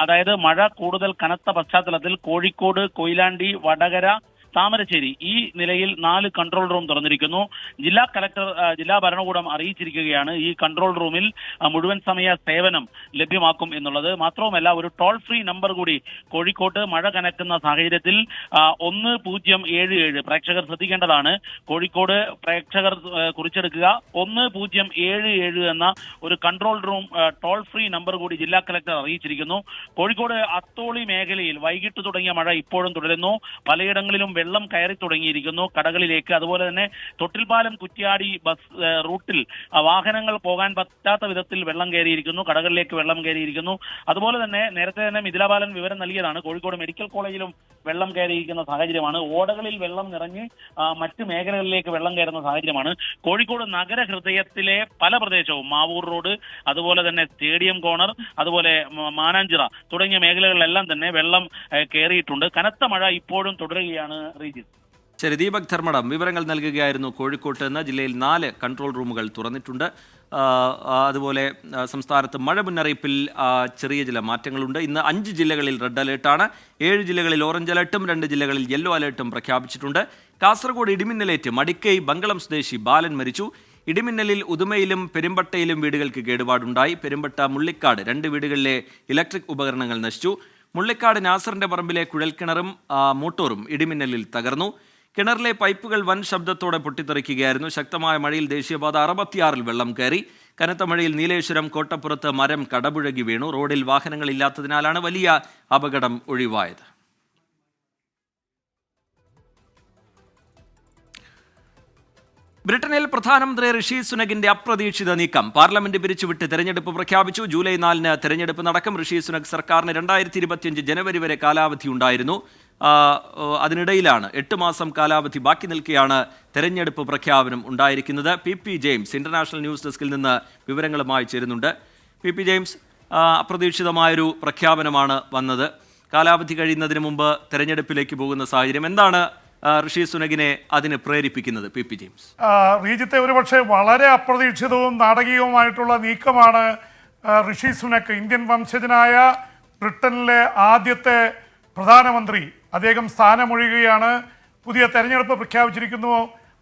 അതായത് മഴ കൂടുതൽ കനത്ത പശ്ചാത്തലത്തിൽ കോഴിക്കോട്, കൊയിലാണ്ടി, വടകര, താമരശ്ശേരി ഈ നിലയിൽ 4 കൺട്രോൾ റൂം തുറന്നിരിക്കുന്നു. ജില്ലാ കലക്ടർ ജില്ലാ ഭരണകൂടം അറിയിച്ചിരിക്കുകയാണ് ഈ കൺട്രോൾ റൂമിൽ മുഴുവൻ സമയ സേവനം ലഭ്യമാക്കും എന്നുള്ളത്. മാത്രവുമല്ല, ഒരു ടോൾ ഫ്രീ നമ്പർ കൂടി കോഴിക്കോട്ട് മഴ കനക്കുന്ന സാഹചര്യത്തിൽ 1077 പ്രേക്ഷകർ ശ്രദ്ധിക്കേണ്ടതാണ്. കോഴിക്കോട് പ്രേക്ഷകർ കുറിച്ചെടുക്കുക. 1077 എന്ന ഒരു control room toll free number കൂടി ജില്ലാ കലക്ടർ അറിയിച്ചിരിക്കുന്നു. കോഴിക്കോട് അത്തോളി മേഖലയിൽ വൈകിട്ട് തുടങ്ങിയ മഴ ഇപ്പോഴും തുടരുന്നു. പലയിടങ്ങളിലും വെള്ളം കയറി തുടങ്ങിയിരിക്കുന്നു കടകളിലേക്ക്. അതുപോലെ തന്നെ തൊട്ടിൽപ്പാലം കുറ്റ്യാടി ബസ് റൂട്ടിൽ വാഹനങ്ങൾ പോകാൻ പറ്റാത്ത വിധത്തിൽ വെള്ളം കയറിയിരിക്കുന്നു, കടകളിലേക്ക് വെള്ളം കയറിയിരിക്കുന്നു. അതുപോലെ തന്നെ നേരത്തെ തന്നെ മിഥിലാബാലൻ വിവരം നൽകിയതാണ്, കോഴിക്കോട് മെഡിക്കൽ കോളേജിലും വെള്ളം കയറിയിരിക്കുന്ന സാഹചര്യമാണ്. ഓടകളിൽ വെള്ളം നിറഞ്ഞ് മറ്റ് മേഖലകളിലേക്ക് വെള്ളം കയറുന്ന സാഹചര്യമാണ്. കോഴിക്കോട് നഗര ഹൃദയത്തിലെ പല പ്രദേശവും, മാവൂർ റോഡ്, അതുപോലെ തന്നെ സ്റ്റേഡിയം കോർണർ, അതുപോലെ മാനാഞ്ചിറ തുടങ്ങിയ മേഖലകളിലെല്ലാം തന്നെ വെള്ളം കയറിയിട്ടുണ്ട്. കനത്ത മഴ ഇപ്പോഴും തുടരുകയാണ്. ശരി, ദീപക് ധർമ്മടം വിവരങ്ങൾ നൽകുകയായിരുന്നു. കോഴിക്കോട്ട് നിന്ന് ജില്ലയിൽ 4 കൺട്രോൾ റൂമുകൾ തുറന്നിട്ടുണ്ട്. അതുപോലെ സംസ്ഥാനത്ത് മഴ മുന്നറിയിപ്പിൽ ചെറിയ ചില മാറ്റങ്ങളുണ്ട്. ഇന്ന് 5 ജില്ലകളിൽ റെഡ് അലേർട്ടാണ്. 7 ജില്ലകളിൽ ഓറഞ്ച് അലേർട്ടും 2 ജില്ലകളിൽ യെല്ലോ അലേർട്ടും പ്രഖ്യാപിച്ചിട്ടുണ്ട്. കാസർഗോഡ് ഇടിമിന്നലേറ്റ് മടിക്കൈ ബംഗളം സ്വദേശി ബാലൻ മരിച്ചു. ഇടിമിന്നലിൽ ഉദുമയിലും പെരുമ്പട്ടയിലും വീടുകൾക്ക് കേടുപാടുണ്ടായി. പെരുമ്പട്ട മുള്ളിക്കാട് 2 വീടുകളിലെ ഇലക്ട്രിക് ഉപകരണങ്ങൾ നശിച്ചു. മുള്ളിക്കാട് നാസറിന്റെ പറമ്പിലെ കുഴൽക്കിണറും മോട്ടോറും ഇടിമിന്നലിൽ തകർന്നു. കിണറിലെ പൈപ്പുകൾ വൻ ശബ്ദത്തോടെ പൊട്ടിത്തെറിക്കുകയായിരുന്നു. ശക്തമായ മഴയിൽ ദേശീയപാത 66 വെള്ളം കയറി. കനത്ത മഴയിൽ നീലേശ്വരം കോട്ടപ്പുറത്ത് മരം കടപുഴകി വീണു. റോഡിൽ വാഹനങ്ങൾ ഇല്ലാത്തതിനാലാണ് വലിയ അപകടം ഒഴിവായത്. ബ്രിട്ടനിൽ പ്രധാനമന്ത്രി ഋഷി സുനകിന്റെ അപ്രതീക്ഷിത നീക്കം. പാർലമെന്റ് പിരിച്ചുവിട്ട് തെരഞ്ഞെടുപ്പ് പ്രഖ്യാപിച്ചു. ജൂലൈ 4-ന് തെരഞ്ഞെടുപ്പ് നടക്കും. ഋഷി സുനക് സർക്കാരിന് 2025 ജനുവരി വരെ കാലാവധി ഉണ്ടായിരുന്നു. അതിനിടയിലാണ് 8 മാസം കാലാവധി ബാക്കി നിൽക്കെയാണ് തെരഞ്ഞെടുപ്പ് പ്രഖ്യാപനം ഉണ്ടായിരിക്കുന്നത്. PP ജെയിംസ് ഇന്റർനാഷണൽ ന്യൂസ് ഡെസ്കിൽ നിന്ന് വിവരങ്ങളുമായി ചേരുന്നുണ്ട്. PP ജെയിംസ്, അപ്രതീക്ഷിതമായൊരു പ്രഖ്യാപനമാണ് വന്നത്. കാലാവധി കഴിയുന്നതിന് മുമ്പ് തെരഞ്ഞെടുപ്പിലേക്ക് പോകുന്ന സാഹചര്യം എന്താണ് ഋഷി സുനകിനെ അതിന് പ്രേരിപ്പിക്കുന്നത്? PP James. റീജിത്തെ, ഒരുപക്ഷെ വളരെ അപ്രതീക്ഷിതവും നാടകീയവുമായിട്ടുള്ള നീക്കമാണ് ഋഷി സുനക്, ഇന്ത്യൻ വംശജനായ ബ്രിട്ടനിലെ ആദ്യത്തെ പ്രധാനമന്ത്രി. അദ്ദേഹം സ്ഥാനമൊഴിയുകയാണ്. പുതിയ തെരഞ്ഞെടുപ്പ് പ്രഖ്യാപിച്ചിരിക്കുന്നു.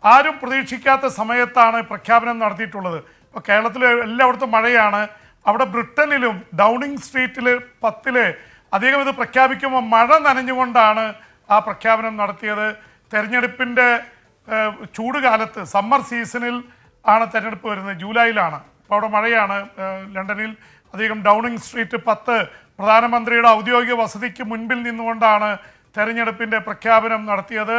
ആരും പ്രതീക്ഷിക്കാത്ത സമയത്താണ് പ്രഖ്യാപനം നടത്തിയിട്ടുള്ളത്. ഇപ്പോൾ കേരളത്തിൽ എല്ലായിടത്തും മഴയാണ്. അവിടെ ബ്രിട്ടനിലും ഡൗണിങ് സ്ട്രീറ്റിൽ 10 അദ്ദേഹം ഇത് പ്രഖ്യാപിക്കുമ്പോൾ മഴ നനഞ്ഞുകൊണ്ടാണ് ആ പ്രഖ്യാപനം നടത്തിയത്. തെരഞ്ഞെടുപ്പിൻ്റെ ചൂടുകാലത്ത്, സമ്മർ സീസണിൽ ആണ് തെരഞ്ഞെടുപ്പ് വരുന്നത്, ജൂലൈയിലാണ്. അപ്പോൾ അവിടെ മഴയാണ്. ലണ്ടനിൽ അദ്ദേഹം ഡൗണിങ് സ്ട്രീറ്റ് 10 പ്രധാനമന്ത്രിയുടെ ഔദ്യോഗിക വസതിക്ക് മുൻപിൽ നിന്നുകൊണ്ടാണ് തെരഞ്ഞെടുപ്പിൻ്റെ പ്രഖ്യാപനം നടത്തിയത്.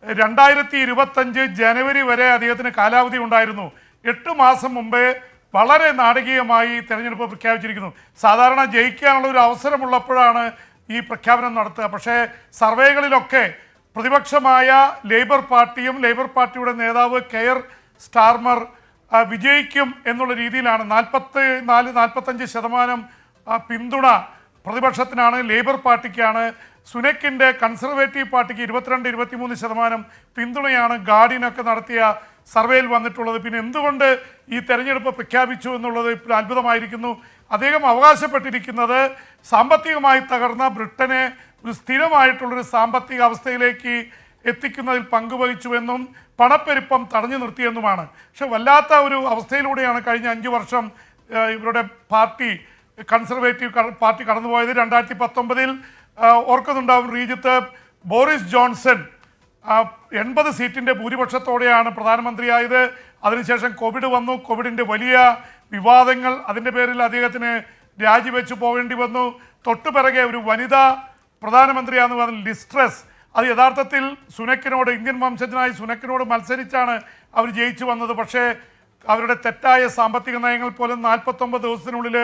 2025 ജനുവരി വരെ അദ്ദേഹത്തിന് കാലാവധി ഉണ്ടായിരുന്നു. 8 മാസം മുമ്പേ വളരെ നാടകീയമായി തെരഞ്ഞെടുപ്പ് പ്രഖ്യാപിച്ചിരിക്കുന്നു. സാധാരണ ജയിക്കാനുള്ള ഒരു അവസരമുള്ളപ്പോഴാണ് ഈ പ്രഖ്യാപനം നടത്തുക. പക്ഷേ സർവേകളിലൊക്കെ പ്രതിപക്ഷമായ ലേബർ പാർട്ടിയും ലേബർ പാർട്ടിയുടെ നേതാവ് കെയർ സ്റ്റാർമർ വിജയിക്കും എന്നുള്ള രീതിയിലാണ് 44-45% പിന്തുണ പ്രതിപക്ഷത്തിനാണ്, ലേബർ പാർട്ടിക്കാണ്. സുനക്കിൻ്റെ കൺസർവേറ്റീവ് പാർട്ടിക്ക് 22-23% പിന്തുണയാണ് ഗാർഡിയനൊക്കെ നടത്തിയ സർവേയിൽ വന്നിട്ടുള്ളത്. പിന്നെ എന്തുകൊണ്ട് ഈ തെരഞ്ഞെടുപ്പ് പ്രഖ്യാപിച്ചു എന്നുള്ളത് ഇപ്പോൾ അത്ഭുതമായിരിക്കുന്നു. അദ്ദേഹം അവകാശപ്പെട്ടിരിക്കുന്നത് സാമ്പത്തികമായി തകർന്ന ബ്രിട്ടനെ ഒരു സ്ഥിരമായിട്ടുള്ളൊരു സാമ്പത്തിക അവസ്ഥയിലേക്ക് എത്തിക്കുന്നതിൽ പങ്കുവഹിച്ചുവെന്നും പണപ്പെരുപ്പം തടഞ്ഞു നിർത്തിയെന്നുമാണ്. പക്ഷെ വല്ലാത്ത ഒരു അവസ്ഥയിലൂടെയാണ് കഴിഞ്ഞ 5 വർഷം ഇവരുടെ പാർട്ടി, കൺസർവേറ്റീവ് പാർട്ടി കടന്നുപോയത്. 2019 ഓർക്കുന്നുണ്ടാവും, ശ്രീജിത്ത്, ബോറിസ് ജോൺസൺ 80 സീറ്റിൻ്റെ ഭൂരിപക്ഷത്തോടെയാണ് പ്രധാനമന്ത്രിയായത്. അതിനുശേഷം കോവിഡ് വന്നു. കോവിഡിൻ്റെ വലിയ വിവാദങ്ങൾ, അതിൻ്റെ പേരിൽ അദ്ദേഹത്തിന് രാജിവെച്ച് പോകേണ്ടി വന്നു. തൊട്ടുപിറകെ ഒരു വനിതാ പ്രധാനമന്ത്രിയാണെന്ന് പറഞ്ഞ ലിസ്ട്രസ്, അത് യഥാർത്ഥത്തിൽ സുനക്കിനോട്, ഇന്ത്യൻ വംശജനായ സുനക്കിനോട് മത്സരിച്ചാണ് അവർ ജയിച്ചു വന്നത്. പക്ഷേ അവരുടെ തെറ്റായ സാമ്പത്തിക നയങ്ങൾ പോലും 49 ദിവസത്തിനുള്ളിൽ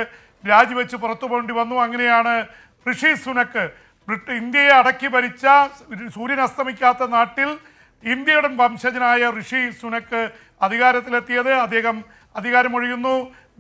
രാജിവെച്ച് പുറത്തു പോകേണ്ടി വന്നു. അങ്ങനെയാണ് ഋഷി സുനക്ക്, ഇന്ത്യയെ അടക്കി ഭരിച്ച, സൂര്യൻ അസ്തമിക്കാത്ത നാട്ടിൽ ഇന്ത്യയുടെ വംശജനായ ഋഷി സുനക്ക് അധികാരത്തിലെത്തിയത്. അദ്ദേഹം അധികാരമൊഴിയുന്നു.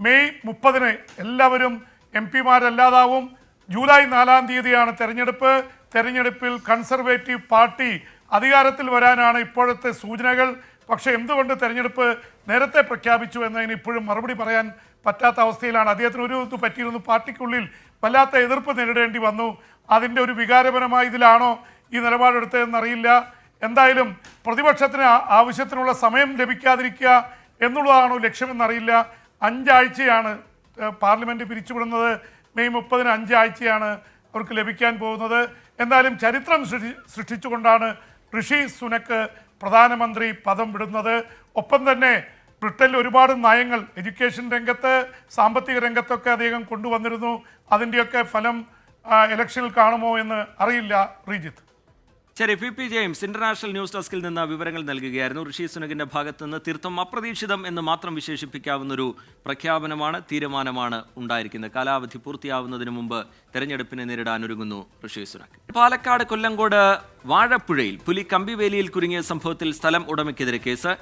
മെയ് 30 എല്ലാവരും MP-മാരല്ലാതാവും. ജൂലൈ 4 തെരഞ്ഞെടുപ്പ്. തെരഞ്ഞെടുപ്പിൽ കൺസർവേറ്റീവ് പാർട്ടി അധികാരത്തിൽ വരാനാണ് ഇപ്പോഴത്തെ സൂചനകൾ. പക്ഷേ എന്തുകൊണ്ട് തെരഞ്ഞെടുപ്പ് നേരത്തെ പ്രഖ്യാപിച്ചു എന്നതിന് ഇപ്പോഴും മറുപടി പറയാൻ പറ്റാത്ത അവസ്ഥയിലാണ്. അദ്ദേഹത്തിന് ഒരു ഇത് പറ്റിയിരുന്നു, പാർട്ടിക്കുള്ളിൽ വല്ലാത്ത എതിർപ്പ് നേരിടേണ്ടി വന്നു. അതിൻ്റെ ഒരു വികാരപരമായ ഇതിലാണോ ഈ നിലപാടെടുത്തതെന്നറിയില്ല. എന്തായാലും പ്രതിപക്ഷത്തിന് ആവശ്യത്തിനുള്ള സമയം ലഭിക്കാതിരിക്കുക എന്നുള്ളതാണോ ലക്ഷ്യമെന്നറിയില്ല. 5 ആഴ്ചയാണ് പാർലമെൻറ്റ് പിരിച്ചുവിടുന്നത്. മെയ് 30 5 ആഴ്ചയാണ് അവർക്ക് ലഭിക്കാൻ പോകുന്നത്. എന്തായാലും ചരിത്രം സൃഷ്ടിച്ചുകൊണ്ടാണ് ഋഷി സുനക്ക് പ്രധാനമന്ത്രി പദം വിടുന്നത്. ഒപ്പം തന്നെ ബ്രിട്ടനിൽ ഒരുപാട് നയങ്ങൾ എഡ്യൂക്കേഷൻ രംഗത്ത്, സാമ്പത്തിക രംഗത്തൊക്കെ അദ്ദേഹം കൊണ്ടുവന്നിരുന്നു. അതിൻ്റെയൊക്കെ ഫലം ഇലക്ഷനിൽ കാണുമോ എന്ന് അറിയില്ല. ശ്രീജിത്ത്. ശരി, PP ജെയിംസ് ഇന്റർനാഷണൽ ന്യൂസ് ഡെസ്കിൽ നിന്ന് വിവരങ്ങൾ നൽകുകയായിരുന്നു. ഋഷി സുനകിന്റെ ഭാഗത്തു നിന്ന് തീർത്തും അപ്രതീക്ഷിതം എന്ന് മാത്രം വിശേഷിപ്പിക്കാവുന്നൊരു പ്രഖ്യാപനമാണ്, തീരുമാനമാണ് ഉണ്ടായിരിക്കുന്നത്. കാലാവധി പൂർത്തിയാവുന്നതിന് മുമ്പ് തെരഞ്ഞെടുപ്പിനെ നേരിടാൻ ഒരുങ്ങുന്നു ഋഷി സുനക്. പാലക്കാട് കൊല്ലങ്കോട് വാഴപ്പുഴയിൽ പുലി കമ്പിവേലിയിൽ കുരുങ്ങിയ സംഭവത്തിൽ സ്ഥലം ഉടമയ്ക്കെതിരെ കേസ്.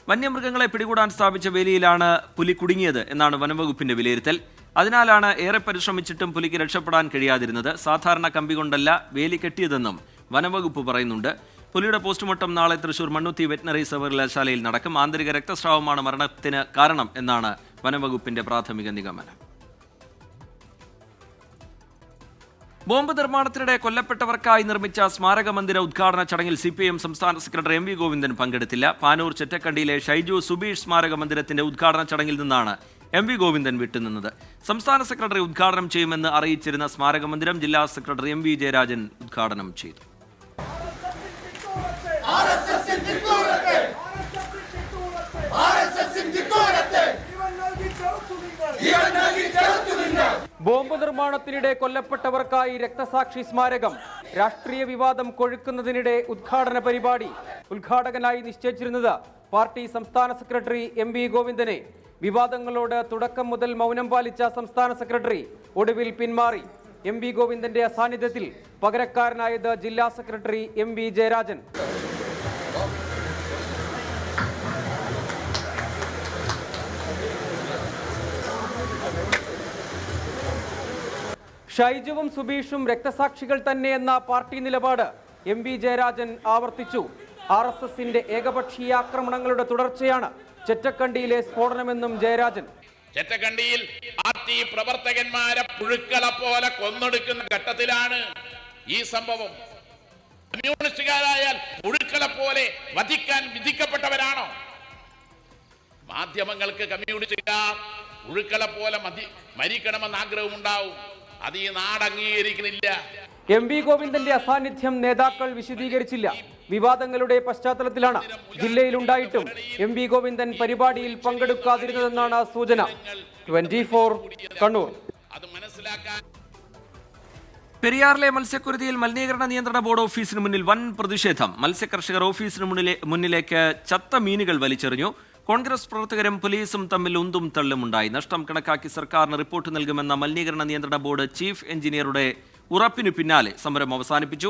വന്യമൃഗങ്ങളെ പിടികൂടാൻ സ്ഥാപിച്ച വേലിയിലാണ് പുലി കുടുങ്ങിയത് എന്നാണ് വനംവകുപ്പിന്റെ വിലയിരുത്തൽ. അതിനാലാണ് ഏറെ പരിശ്രമിച്ചിട്ടും പുലിക്ക് രക്ഷപ്പെടാൻ കഴിയാതിരുന്നത്. സാധാരണ കമ്പി കൊണ്ടല്ല വേലി കെട്ടിയതെന്നും വനംവകുപ്പ് പറയുന്നുണ്ട്. പുലിയുടെ പോസ്റ്റ്മോർട്ടം നാളെ തൃശൂർ മണ്ണുത്തി വെറ്റിനറി സർവകലാശാലയിൽ നടക്കും. ആന്തരിക രക്തസ്രാവമാണ് മരണത്തിന് കാരണം എന്നാണ് വനംവകുപ്പിന്റെ പ്രാഥമിക നിഗമനം. ബോംബ് നിർമ്മാണത്തിനിടെ കൊല്ലപ്പെട്ടവർക്കായി നിർമ്മിച്ച സ്മാരക മന്ദിര ഉദ്ഘാടന ചടങ്ങിൽ CPIM സംസ്ഥാന സെക്രട്ടറി MV ഗോവിന്ദൻ പങ്കെടുത്തില്ല. പാനൂർ ചെറ്റക്കണ്ടിയിലെ ഷൈജു സുബീഷ് സ്മാരക മന്ദിരത്തിന്റെ ഉദ്ഘാടന ചടങ്ങിൽ നിന്നാണ് MV ഗോവിന്ദൻ വിട്ടുനിന്നത്. സംസ്ഥാന സെക്രട്ടറി ഉദ്ഘാടനം ചെയ്യുമെന്ന് അറിയിച്ചിരുന്ന സ്മാരക മന്ദിരം ജില്ലാ സെക്രട്ടറി MV ജയരാജൻ ഉദ്ഘാടനം ചെയ്തു. ബോംബ് നിർമ്മാണത്തിനിടെ കൊല്ലപ്പെട്ടവർക്കായി രക്തസാക്ഷി സ്മാരകം രാഷ്ട്രീയ വിവാദം കൊഴുക്കുന്നതിനിടെ ഉദ്ഘാടന പരിപാടി ഉദ്ഘാടകനായി നിശ്ചയിച്ചിരുന്നത് പാർട്ടി സംസ്ഥാന സെക്രട്ടറി MV ഗോവിന്ദനെ വിവാദങ്ങളോട് തുടക്കം മുതൽ മൗനം പാലിച്ച സംസ്ഥാന സെക്രട്ടറി ഒടുവിൽ പിന്മാറി. MV ഗോവിന്ദന്റെ അസാന്നിധ്യത്തിൽ പകരക്കാരനായത് ജില്ലാ സെക്രട്ടറി MV ജയരാജൻ. ഷൈജുവും സുബീഷും രക്തസാക്ഷികൾ തന്നെയെന്ന പാർട്ടി നിലപാട് MV ജയരാജൻ ആവർത്തിച്ചു. RSSന്റെ ഏകപക്ഷീയ ആക്രമണങ്ങളുടെ തുടർച്ചയാണ് ചെറ്റക്കണ്ടിയിലെ സ്ഫോടനമെന്നും ജയരാജൻ. ചെറ്റക്കണ്ടിയിൽ പാർട്ടി പ്രവർത്തകന്മാരെ പുഴുക്കളെ പോലെ കൊന്നൊടുക്കുന്ന ഘട്ടത്തിലാണ് ഈ സംഭവം. കമ്മ്യൂണിസ്റ്റുകാരായാൽ പുഴുക്കളെ പോലെ വധിക്കാൻ വിധിക്കപ്പെട്ടവരാണോ? മാധ്യമങ്ങൾക്ക് കമ്മ്യൂണിസ്റ്റുകാർ പുഴുക്കളെ പോലെ മരിക്കണമെന്ന് ആഗ്രഹമുണ്ടാവും. അത് ഈ നാട് അംഗീകരിക്കുന്നില്ല. MV ഗോവിന്ദന്റെ അസാന്നിധ്യം നേതാക്കൾ വിശദീകരിച്ചില്ല. വിവാദങ്ങളുടെ പശ്ചാത്തലത്തിലാണ് ജില്ലയിലുണ്ടായിട്ടും MV ഗോവിന്ദൻ പരിപാടിയിൽ പങ്കെടുക്കാതിരുന്നതെന്നാണ് സൂചന. 24 കണ്ണൂർ. പെരിയാറിലെ മത്സ്യക്കുരുതിയിൽ മലിനീകരണ നിയന്ത്രണ ബോർഡ് ഓഫീസിന് മുന്നിൽ വൻ പ്രതിഷേധം. മത്സ്യകർഷകർ ഓഫീസിന് മുന്നിലേക്ക് ചത്ത മീനുകൾ വലിച്ചെറിഞ്ഞു. കോൺഗ്രസ് പ്രവർത്തകരും പോലീസും തമ്മിൽ ഉന്തും തള്ളുമുണ്ടായി. നഷ്ടം കണക്കാക്കി സർക്കാരിന് റിപ്പോർട്ട് നൽകുമെന്ന മലിനീകരണ നിയന്ത്രണ ബോർഡ് ചീഫ് എഞ്ചിനീയറുടെ ഉറപ്പിനു പിന്നാലെ സമരം അവസാനിപ്പിച്ചു.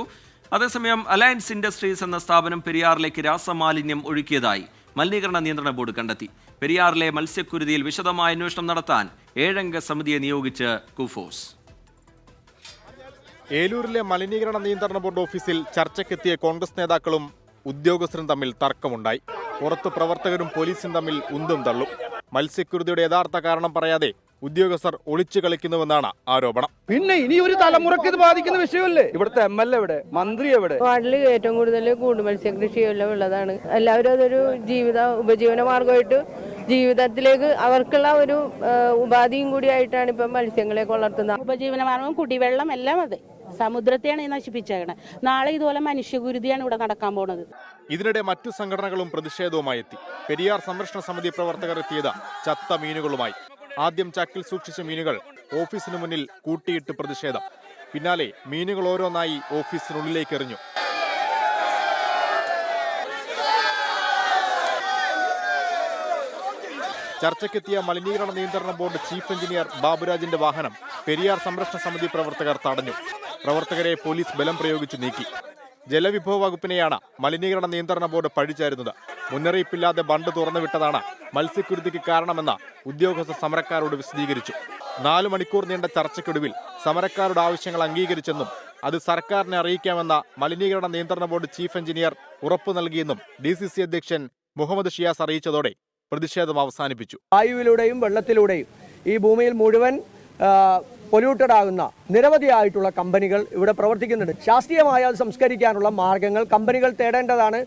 അതേസമയം അലയൻസ് ഇൻഡസ്ട്രീസ് എന്ന സ്ഥാപനം പെരിയാറിലേക്ക് രാസമാലിന്യം ഒഴുക്കിയതായി മലിനീകരണ നിയന്ത്രണ ബോർഡ് കണ്ടെത്തി. പെരിയാറിലെ മത്സ്യക്കുരുതിയിൽ വിശദമായ അന്വേഷണം നടത്താൻ 7 അംഗ സമിതിയെ നിയോഗിച്ച് കുഫോസ്. ഏലൂരിലെ മലിനീകരണ നിയന്ത്രണ ബോർഡ് ഓഫീസിൽ ചർച്ചയ്ക്കെത്തിയ കോൺഗ്രസ് നേതാക്കളും ഉദ്യോഗസ്ഥരും തമ്മിൽ തർക്കമുണ്ടായി. പുറത്ത് പ്രവർത്തകരും പോലീസും തമ്മിൽ ഉന്തും തള്ളും. മത്സ്യക്കുരുതിയുടെ യഥാർത്ഥ കാരണം പറയാതെ ഉദ്യോഗസ്ഥർ ഒളിച്ചു കളിക്കുന്നുവെന്നാണ് ആരോപണം. പിന്നെ ഇനി ഒരു തലമുറക്ക് ഇത് ബാധിക്കുന്ന വിഷയമല്ലേ? ഇവിടുത്തെ MLA എവിടെ, മന്ത്രി എവിടെ? വാർഡിൽ ഏറ്റവും കൂടുതൽ മത്സ്യ കൃഷി എല്ലാം ഉള്ളതാണ്. എല്ലാവരും അതൊരു ഉപജീവന മാർഗമായിട്ട് ജീവിതത്തിലേക്ക് അവർക്കുള്ള ഒരു ഉപാധിയും കൂടിയായിട്ടാണ് ഇപ്പം മത്സ്യങ്ങളെ വളർത്തുന്നത്. ഉപജീവന മാർഗം, കുടിവെള്ളം എല്ലാം അതെ. സമുദ്രത്തെയാണ് ഈ നശിപ്പിച്ചേക്കണത്. നാളെ ഇതുപോലെ മനുഷ്യകുരുതിയാണ് ഇവിടെ നടക്കാൻ പോണത്. ഇതിനിടെ മറ്റു സംഘടനകളും പ്രതിഷേധവുമായി എത്തി. പെരിയാർ സംരക്ഷണ സമിതി പ്രവർത്തകർ എത്തിയത് ചത്ത മീനുകളുമായി. ആദ്യം ചക്കിൽ സൂക്ഷിച്ച മീനുകൾ ഓഫീസിന് മുന്നിൽ കൂട്ടിയിട്ട് പ്രതിഷേധം. പിന്നാലെ മീനുകൾ ഓരോന്നായി ഓഫീസിനുള്ളിലേക്ക് എറിഞ്ഞു. ചർച്ചയ്ക്കെത്തിയ മലിനീകരണ നിയന്ത്രണ ബോർഡ് ചീഫ് എഞ്ചിനീയർ ബാബുരാജിന്റെ വാഹനം പെരിയാർ സംരക്ഷണ സമിതി പ്രവർത്തകർ തടഞ്ഞു. പ്രവർത്തകരെ പോലീസ് ബലം പ്രയോഗിച്ച് നീക്കി. ജലവിഭവ വകുപ്പിനെയാണ് മലിനീകരണ നിയന്ത്രണ ബോർഡ് പഴിചാരുന്നത്. മുന്നറിയിപ്പില്ലാതെ ബണ്ട് തുറന്നുവിട്ടതാണ് മത്സ്യക്കുരുതിക്ക് കാരണമെന്ന് ഉദ്യോഗസ്ഥർ സമരക്കാരോട് വിശദീകരിച്ചു. 4 മണിക്കൂർ നീണ്ട ചർച്ചയ്ക്കൊടുവിൽ സമരക്കാരുടെ ആവശ്യങ്ങൾ അംഗീകരിച്ചെന്നും അത് സർക്കാരിനെ അറിയിക്കാമെന്ന മലിനീകരണ നിയന്ത്രണ ബോർഡ് ചീഫ് എഞ്ചിനീയർ ഉറപ്പു നൽകിയെന്നും DCC അധ്യക്ഷൻ മുഹമ്മദ് ഷിയാസ് അറിയിച്ചതോടെ പ്രതിഷേധം അവസാനിപ്പിച്ചു. വായുവിലൂടെയും വെള്ളത്തിലൂടെയും ഈ ഭൂമിയിൽ മുഴുവൻ പൊല്യൂട്ടഡ് ആകുന്ന നിരവധിയായിട്ടുള്ള കമ്പനികൾ ഇവിടെ പ്രവർത്തിക്കുന്നുണ്ട്. ശാസ്ത്രീയമായി അത് സംസ്കരിക്കാനുള്ള മാർഗങ്ങൾ കമ്പനികൾ തേടേണ്ടതാണ്.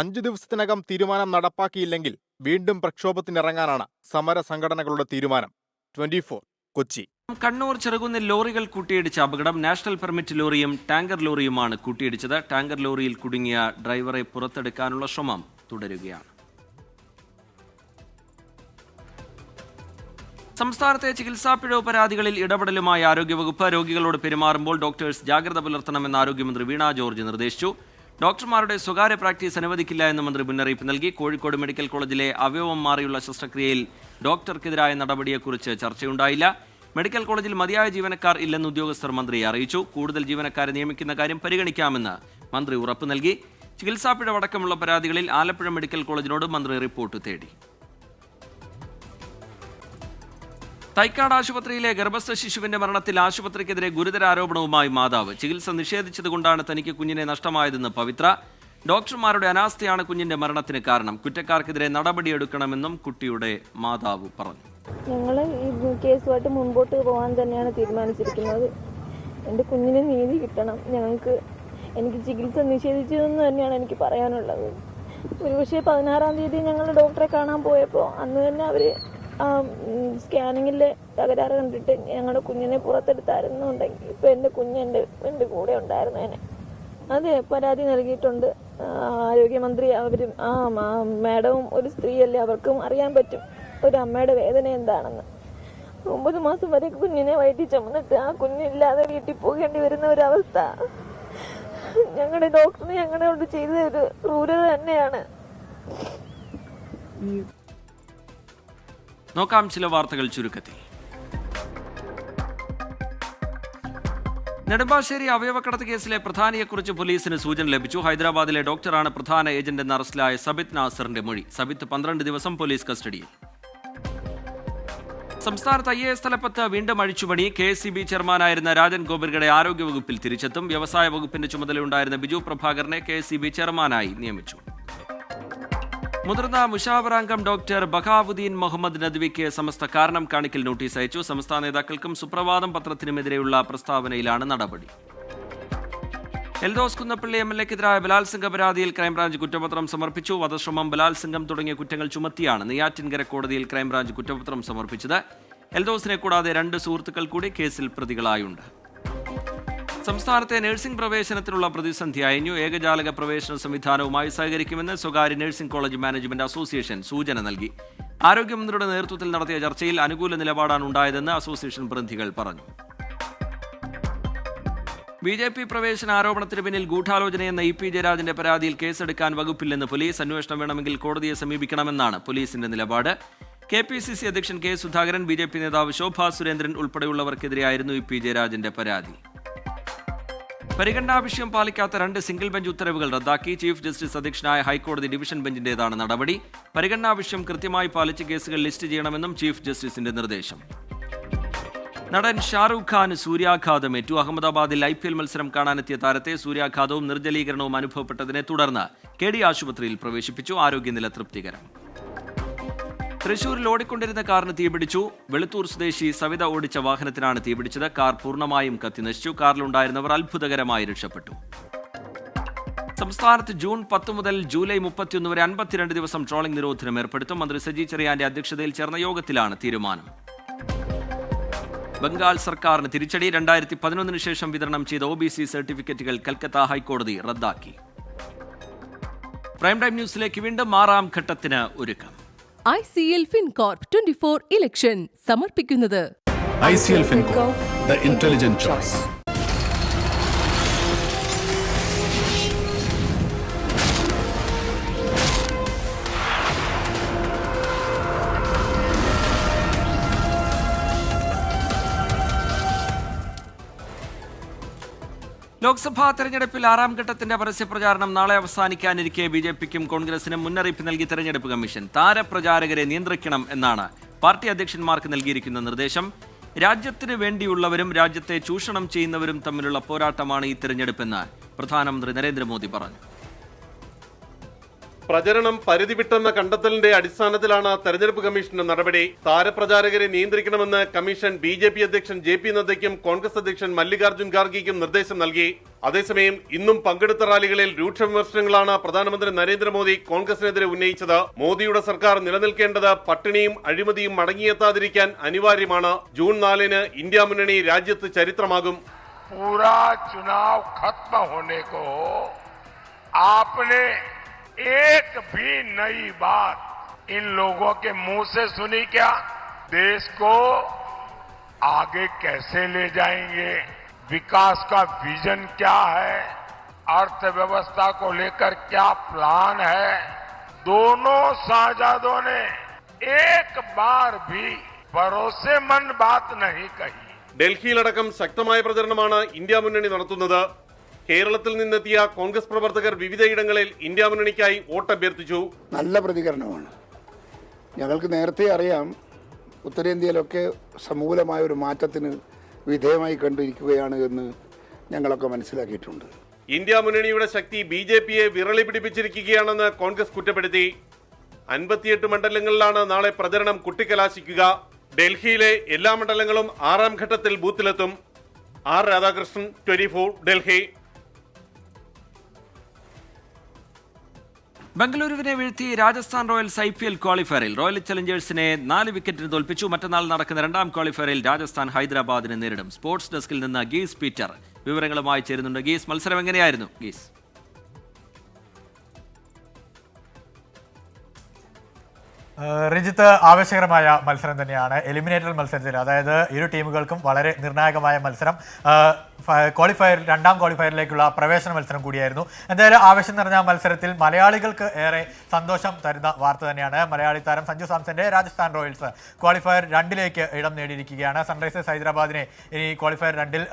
5 ദിവസത്തിനകം തീരുമാനം നടപ്പാക്കിയില്ലെങ്കിൽ വീണ്ടും പ്രക്ഷോഭത്തിനിറങ്ങാനാണ് സമര സംഘടനകളുടെ തീരുമാനം. 24 കൊച്ചി. കണ്ണൂർ ചെറുകുന്നിൽ ലോറികൾ കൂട്ടിയിടിച്ച അപകടം. നാഷണൽ പെർമിറ്റ് ലോറിയും ടാങ്കർ ലോറിയുമാണ് കൂട്ടിയിടിച്ചത്. ടാങ്കർ ലോറിയിൽ കുടുങ്ങിയ ഡ്രൈവറെ പുറത്തെടുക്കാനുള്ള ശ്രമം തുടരുകയാണ്. സംസ്ഥാനത്തെ ചികിത്സാ പിഴവ് പരാതികളിൽ ഇടപെടലുമായി ആരോഗ്യവകുപ്പ്. രോഗികളോട് പെരുമാറുമ്പോൾ ഡോക്ടേഴ്സ് ജാഗ്രത പുലർത്തണമെന്ന് ആരോഗ്യമന്ത്രി വീണ ജോർജ് നിർദ്ദേശിച്ചു. ഡോക്ടർമാരുടെ സ്വകാര്യ പ്രാക്ടീസ് അനുവദിക്കില്ല എന്ന് മന്ത്രി മുന്നറിയിപ്പ് നൽകി. കോഴിക്കോട് മെഡിക്കൽ കോളേജിലെ അവയവം മാറിയുള്ള ശസ്ത്രക്രിയയിൽ ഡോക്ടർക്കെതിരായ നടപടിയെക്കുറിച്ച് ചർച്ചയുണ്ടായില്ല. മെഡിക്കൽ കോളേജിൽ മതിയായ ജീവനക്കാർ ഇല്ലെന്ന് ഉദ്യോഗസ്ഥർ മന്ത്രിയെ അറിയിച്ചു. കൂടുതൽ ജീവനക്കാരെ നിയമിക്കുന്ന കാര്യം പരിഗണിക്കാമെന്ന് മന്ത്രി ഉറപ്പ് നൽകി. ചികിത്സാ പിഴവടക്കമുള്ള പരാതികളിൽ ആലപ്പുഴ മെഡിക്കൽ കോളേജിനോട് മന്ത്രി റിപ്പോർട്ട് തേടി. തൈക്കാട് ആശുപത്രിയിലെ ഗർഭസ്ഥ ശിശുവിന്റെ മരണത്തിൽ ആശുപത്രിക്കെതിരെ ഗുരുതര ആരോപണവുമായി മാതാവ്. ചികിത്സ നിഷേധിച്ചതുകൊണ്ടാണ് തനിക്ക് കുഞ്ഞിനെ നഷ്ടമായതെന്ന് പവിത്ര. ഡോക്ടർമാരുടെ അനാസ്ഥയാണ് കുഞ്ഞിന്റെ മരണത്തിന് കാരണം. കുറ്റക്കാർക്കെതിരെ നടപടിയെടുക്കണമെന്നും കുട്ടിയുടെ മാതാവ് പറഞ്ഞു. ഞങ്ങൾ ഈ കേസുമായിട്ട് മുൻപോട്ട് പോകാൻ തന്നെയാണ് തീരുമാനിച്ചിരിക്കുന്നത്. എൻ്റെ കുഞ്ഞിന് നീതി കിട്ടണം. എനിക്ക് ചികിത്സ നിഷേധിച്ചതെന്ന് തന്നെയാണ് എനിക്ക് പറയാനുള്ളത്. ഒരുപക്ഷെ 16-ാം തീയതി ഞങ്ങൾ ഡോക്ടറെ കാണാൻ പോയപ്പോൾ അന്ന് തന്നെ അവർ സ്കാനിങ്ങിലെ തകരാറ് കണ്ടിട്ട് ഞങ്ങളുടെ കുഞ്ഞിനെ പുറത്തെടുത്തായിരുന്നുണ്ടെങ്കിൽ ഇപ്പം എൻ്റെ കുഞ്ഞ് എൻ്റെ കൂടെ ഉണ്ടായിരുന്നേനെ. അതെ, പരാതി നൽകിയിട്ടുണ്ട്. ആരോഗ്യമന്ത്രി അവരും മാഡവും ഒരു സ്ത്രീയല്ലേ, അവർക്കും അറിയാൻ പറ്റും ഒരു അമ്മയുടെ വേദന എന്താണെന്ന്. 9 മാസം വരെ കുഞ്ഞിനെ വയറ്റിൽ ചുമന്നിട്ട് ആ കുഞ്ഞില്ലാതെ വീട്ടിൽ പോകേണ്ടി വരുന്ന ഒരവസ്ഥ ഞങ്ങളുടെ ഡോക്ടറിന് ഞങ്ങളോട് ചെയ്ത ഒരു ക്രൂരത തന്നെയാണ്. നോക്കാം ചില വാർത്തകൾ ചുരുക്കത്തിൽ. നെടുമ്പാശ്ശേരി അവയവക്കടത്ത് കേസിലെ പ്രധാനിയെക്കുറിച്ച് പോലീസിന് സൂചന ലഭിച്ചു. ഹൈദരാബാദിലെ ഡോക്ടറാണ് പ്രധാന ഏജന്റെന്ന് അറസ്റ്റിലായ സബിത് നാസറിന്റെ മൊഴി. സബിത്ത് 12 ദിവസം പോലീസ് കസ്റ്റഡിയിൽ. സംസ്ഥാനത്ത് IAS തലപ്പത്ത് വീണ്ടും അഴിച്ചുപണി. KSCB ചെയർമാനായിരുന്ന രാജൻ ഗോപിർഗഡെ ആരോഗ്യവകുപ്പിൽ തിരിച്ചെത്തും. വ്യവസായ വകുപ്പിന്റെ ചുമതലയുണ്ടായിരുന്ന ബിജു പ്രഭാകറിനെ KSCB ചെയർമാനായി നിയമിച്ചു. മുതിർന്ന മുഷാവറാംഗം ഡോക്ടർ ബഹാവുദ്ദീൻ മുഹമ്മദ് നദ്വിക്ക് സമസ്ത കാരണം കാണിക്കൽ നോട്ടീസ് അയച്ചു. സംസ്ഥാന നേതാക്കൾക്കും സുപ്രഭാതം പത്രത്തിനുമെതിരെയുള്ള പ്രസ്താവനയിലാണ് നടപടി. എൽദോസ് കുന്നപ്പള്ളി MLAക്കെതിരായ ബലാത്സംഗ പരാതിയിൽ ക്രൈംബ്രാഞ്ച് കുറ്റപത്രം സമർപ്പിച്ചു. വധശ്രമം, ബലാത്സംഗം തുടങ്ങിയ കുറ്റങ്ങൾ ചുമത്തിയാണ് നെയ്യാറ്റിൻകര കോടതിയിൽ ക്രൈംബ്രാഞ്ച് കുറ്റപത്രം സമർപ്പിച്ചത്. എൽദോസിനെ കൂടാതെ 2 സുഹൃത്തുക്കൾ കൂടി കേസിൽ പ്രതികളായുണ്ട്. സംസ്ഥാനത്തെ നഴ്സിംഗ് പ്രവേശനത്തിനുള്ള പ്രതിസന്ധി അയഞ്ഞു. ഏകജാലക പ്രവേശന സംവിധാനവുമായി സഹകരിക്കുമെന്ന് സ്വകാര്യ നഴ്സിംഗ് കോളേജ് മാനേജ്മെന്റ് അസോസിയേഷൻ സൂചന നൽകി. ആരോഗ്യമന്ത്രിയുടെ നേതൃത്വത്തിൽ നടത്തിയ ചർച്ചയിൽ അനുകൂല നിലപാടാണ് ഉണ്ടായതെന്ന് അസോസിയേഷൻ പ്രതിനിധികൾ പറഞ്ഞു. BJP പ്രവേശന ആരോപണത്തിന് പിന്നിൽ ഗൂഢാലോചനയെന്ന EP ജയരാജന്റെ പരാതിയിൽ കേസെടുക്കാൻ വകുപ്പില്ലെന്ന് പോലീസ്. അന്വേഷണം വേണമെങ്കിൽ കോടതിയെ സമീപിക്കണമെന്നാണ് പോലീസിന്റെ നിലപാട്. KPCC അധ്യക്ഷൻ K സുധാകരൻ, BJP നേതാവ് ശോഭാ സുരേന്ദ്രൻ ഉൾപ്പെടെയുള്ളവർക്കെതിരെയായിരുന്നു EP ജയരാജന്റെ പരാതി. പരിഗണനാ വിഷയം പാലിക്കാത്ത 2 സിംഗിൾ ബെഞ്ച് ഉത്തരവുകൾ റദ്ദാക്കി. ചീഫ് ജസ്റ്റിസ് അധ്യക്ഷനായ ഹൈക്കോടതി ഡിവിഷൻ ബെഞ്ചിന്റേതാണ് നടപടി. പരിഗണനാ വിഷയം കൃത്യമായി പാലിച്ച് കേസുകൾ ലിസ്റ്റ് ചെയ്യണമെന്നും ചീഫ് ജസ്റ്റിസിന്റെ നിർദ്ദേശം. നടൻ ഷാറൂഖ് ഖാന് സൂര്യാഘാതമേറ്റു. അഹമ്മദാബാദിൽ IPL മത്സരം കാണാനെത്തിയ താരത്തെ സൂര്യാഘാതവും നിർജ്ജലീകരണവും അനുഭവപ്പെട്ടതിനെ തുടർന്ന് KD ആശുപത്രിയിൽ പ്രവേശിപ്പിച്ചു. ആരോഗ്യനില തൃപ്തികരം. തൃശൂരിൽ ഓടിക്കൊണ്ടിരുന്ന കാറിന് തീപിടിച്ചു. വെളുത്തൂർ സ്വദേശി സവിത ഓടിച്ച വാഹനത്തിനാണ് തീപിടിച്ചത്. കാർ പൂർണ്ണമായും കത്തിനശിച്ചു. കാറിലുണ്ടായിരുന്നവർ അത്ഭുതകരമായി രക്ഷപ്പെട്ടു. സംസ്ഥാനത്ത് ജൂൺ 10 മുതൽ ജൂലൈ 31 വരെ 52 ദിവസം ട്രോളിംഗ് നിരോധനം ഏർപ്പെടുത്തും. മന്ത്രി സജി ചെറിയാന്റെ അധ്യക്ഷതയിൽ ചേർന്ന യോഗത്തിലാണ് തീരുമാനം. ബംഗാൾ സർക്കാരിന് തിരിച്ചടി. 2011 ശേഷം വിതരണം ചെയ്ത OBC സർട്ടിഫിക്കറ്റുകൾ കൽക്കത്ത ഹൈക്കോടതി റദ്ദാക്കി. പ്രൈം ടൈം ന്യൂസിലേക്ക് വീണ്ടും 6ാം ഘട്ടത്തിന് ഒരുക്കം. ICL FinCorp 24 ഇലക്ഷൻ സമർപ്പിക്കുന്നത് ICL FinCorp, the intelligent choice. Lok Sabha തെരഞ്ഞെടുപ്പിൽ 6ാം ഘട്ടത്തിന്റെ പരസ്യപ്രചാരണം നാളെ അവസാനിക്കാനിരിക്കെ BJPക്കും കോൺഗ്രസിനും മുന്നറിയിപ്പ് നൽകി തെരഞ്ഞെടുപ്പ് കമ്മീഷൻ. താരപ്രചാരകരെ നിയന്ത്രിക്കണം എന്നാണ് പാർട്ടി അധ്യക്ഷന്മാർക്ക് നൽകിയിരിക്കുന്ന നിർദ്ദേശം. രാജ്യത്തിന് വേണ്ടിയുള്ളവരും രാജ്യത്തെ ചൂഷണം ചെയ്യുന്നവരും തമ്മിലുള്ള പോരാട്ടമാണ് ഈ തെരഞ്ഞെടുപ്പെന്ന് പ്രധാനമന്ത്രി നരേന്ദ്രമോദി പറഞ്ഞു. പ്രചരണം പരിധി വിട്ടെന്ന കണ്ടെത്തലിന്റെ അടിസ്ഥാനത്തിലാണ് തെരഞ്ഞെടുപ്പ് കമ്മീഷന്റെ നടപടി. താരപ്രചാരകരെ നിയന്ത്രിക്കണമെന്ന് കമ്മീഷൻ BJP അധ്യക്ഷൻ JP നദ്ദയ്ക്കും കോൺഗ്രസ് അധ്യക്ഷൻ മല്ലികാർജ്ജുൻ ഖാർഗെയ്ക്കും നിർദ്ദേശം നൽകി. അതേസമയം ഇന്നും പങ്കെടുത്ത റാലികളിൽ രൂക്ഷ വിമർശനങ്ങളാണ് പ്രധാനമന്ത്രി നരേന്ദ്രമോദി കോൺഗ്രസിനെതിരെ ഉന്നയിച്ചത്. മോദിയുടെ സർക്കാർ നിലനിൽക്കേണ്ടത് പട്ടിണിയും അഴിമതിയും മടങ്ങിയെത്താതിരിക്കാൻ അനിവാര്യമാണ്. ജൂൺ 4-ന് ഇന്ത്യ മുന്നണി രാജ്യത്ത് ചരിത്രമാകും. पूरा चुनाव खत्म होने को आपने एक भी नई बात इन लोगों के मुंह से सुनी क्या? देश को आगे कैसे ले जाएंगे, विकास का विजन क्या है, अर्थव्यवस्था को लेकर क्या प्लान है, दोनों साझादों ने एक बार भी भरोसेमंद बात नहीं कही. ഡൽഹിയിലടക്കം ശക്തമായ പ്രചരണമാണ് ഇന്ത്യ മുന്നണി നടത്തുന്നത്. കേരളത്തിൽ നിന്നെത്തിയ കോൺഗ്രസ് പ്രവർത്തകർ വിവിധയിടങ്ങളിൽ ഇന്ത്യ മുന്നണിക്കായി വോട്ടഭ്യർത്ഥിച്ചു. നല്ല പ്രതികരണമാണ്. ഞങ്ങൾക്ക് നേരത്തെ അറിയാം ഉത്തരേന്ത്യയിലൊക്കെ സമൂലമായ ഒരു മാറ്റത്തിന് വിധേയമായി കണ്ടിരിക്കുകയാണ് എന്ന് ഞങ്ങളൊക്കെ മനസ്സിലാക്കിയിട്ടുണ്ട്. ഇന്ത്യ മുന്നണിയുടെ ശക്തി BJPയെ വിറളി പിടിപ്പിച്ചിരിക്കുകയാണെന്ന് കോൺഗ്രസ് കുറ്റപ്പെടുത്തി. 58 മണ്ഡലങ്ങളിലാണ് നാളെ പ്രചരണം കുട്ടിക്കലാശിക്കുക. ഡൽഹിയിലെ എല്ലാ മണ്ഡലങ്ങളും 6ാം ഘട്ടത്തിൽ ബൂത്തിലെത്തും. R. രാധാകൃഷ്ണൻ, 24, ഡൽഹി. ബംഗളൂരുവിനെ വീഴ്ത്തി രാജസ്ഥാൻ റോയൽസ് IPL ക്വാളിഫയറിൽ. റോയൽ ചലഞ്ചേഴ്സിനെ 4 വിക്കറ്റിന് തോൽപ്പിച്ചു. മറ്റന്നാൾ നടക്കുന്ന 2ാം ക്വാളിഫയറിൽ രാജസ്ഥാൻ ഹൈദരാബാദിനെ നേരിടും. സ്പോർട്സ് ഡെസ്കിൽ നിന്ന് ഗീസ് പീറ്റർ വിവരങ്ങളുമായി ചേരുന്നുണ്ട്. ഗീസ്, മത്സരം എങ്ങനെയായിരുന്നു ഗീസ്? രഞ്ജിത്ത്, ആവേശകരമായ മത്സരം തന്നെയാണ്. എലിമിനേറ്റർ മത്സരത്തിൽ, അതായത് ഇരു ടീമുകൾക്കും വളരെ നിർണായകമായ മത്സരം. ക്വാളിഫയർ 2ാം ക്വാളിഫയറിലേക്കുള്ള പ്രവേശന മത്സരം കൂടിയായിരുന്നു. എന്തായാലും ആവേശം നിറഞ്ഞ മത്സരത്തിൽ മലയാളികൾക്ക് ഏറെ സന്തോഷം തരുന്ന വാർത്ത തന്നെയാണ്. മലയാളി താരം സഞ്ജു സാംസന്റെ രാജസ്ഥാൻ റോയൽസ് ക്വാളിഫയർ 2ലേക്ക് ഇടം നേടിയിരിക്കുകയാണ്. സൺറൈസേഴ്സ് ഹൈദരാബാദിനെ ഇനി ക്വാളിഫയർ 2-ൽ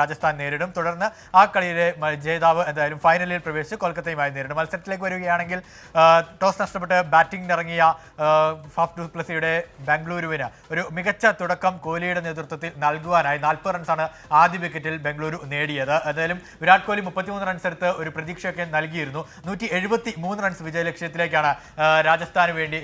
രാജസ്ഥാൻ നേരിടും. തുടർന്ന് ആ കളിയിലെ ജേതാവ് എന്തായാലും ഫൈനലിൽ പ്രവേശിച്ച് കൊൽക്കത്തയുമായി നേരിടും. മത്സരത്തിലേക്ക് വരികയാണെങ്കിൽ ടോസ് നഷ്ടപ്പെട്ട് ബാറ്റിംഗിനിറങ്ങിയ ഫാഫ് ഡു പ്ലസിയുടെ ബംഗളൂരുവിന് ഒരു മികച്ച തുടക്കം കോഹ്ലിയുടെ നേതൃത്വത്തിൽ നൽകുവാനായി 40 റൺസാണ് ആദ്യ വിക്കറ്റിൽ ബംഗളൂരു നേടിയത്. എന്തായാലും വിരാട് കോഹ്ലി 33 റൺസ് എടുത്ത് ഒരു പ്രതീക്ഷയൊക്കെ നൽകിയിരുന്നു. 173 റൺസ് വിജയലക്ഷ്യത്തിലേക്കാണ് രാജസ്ഥാന് വേണ്ടി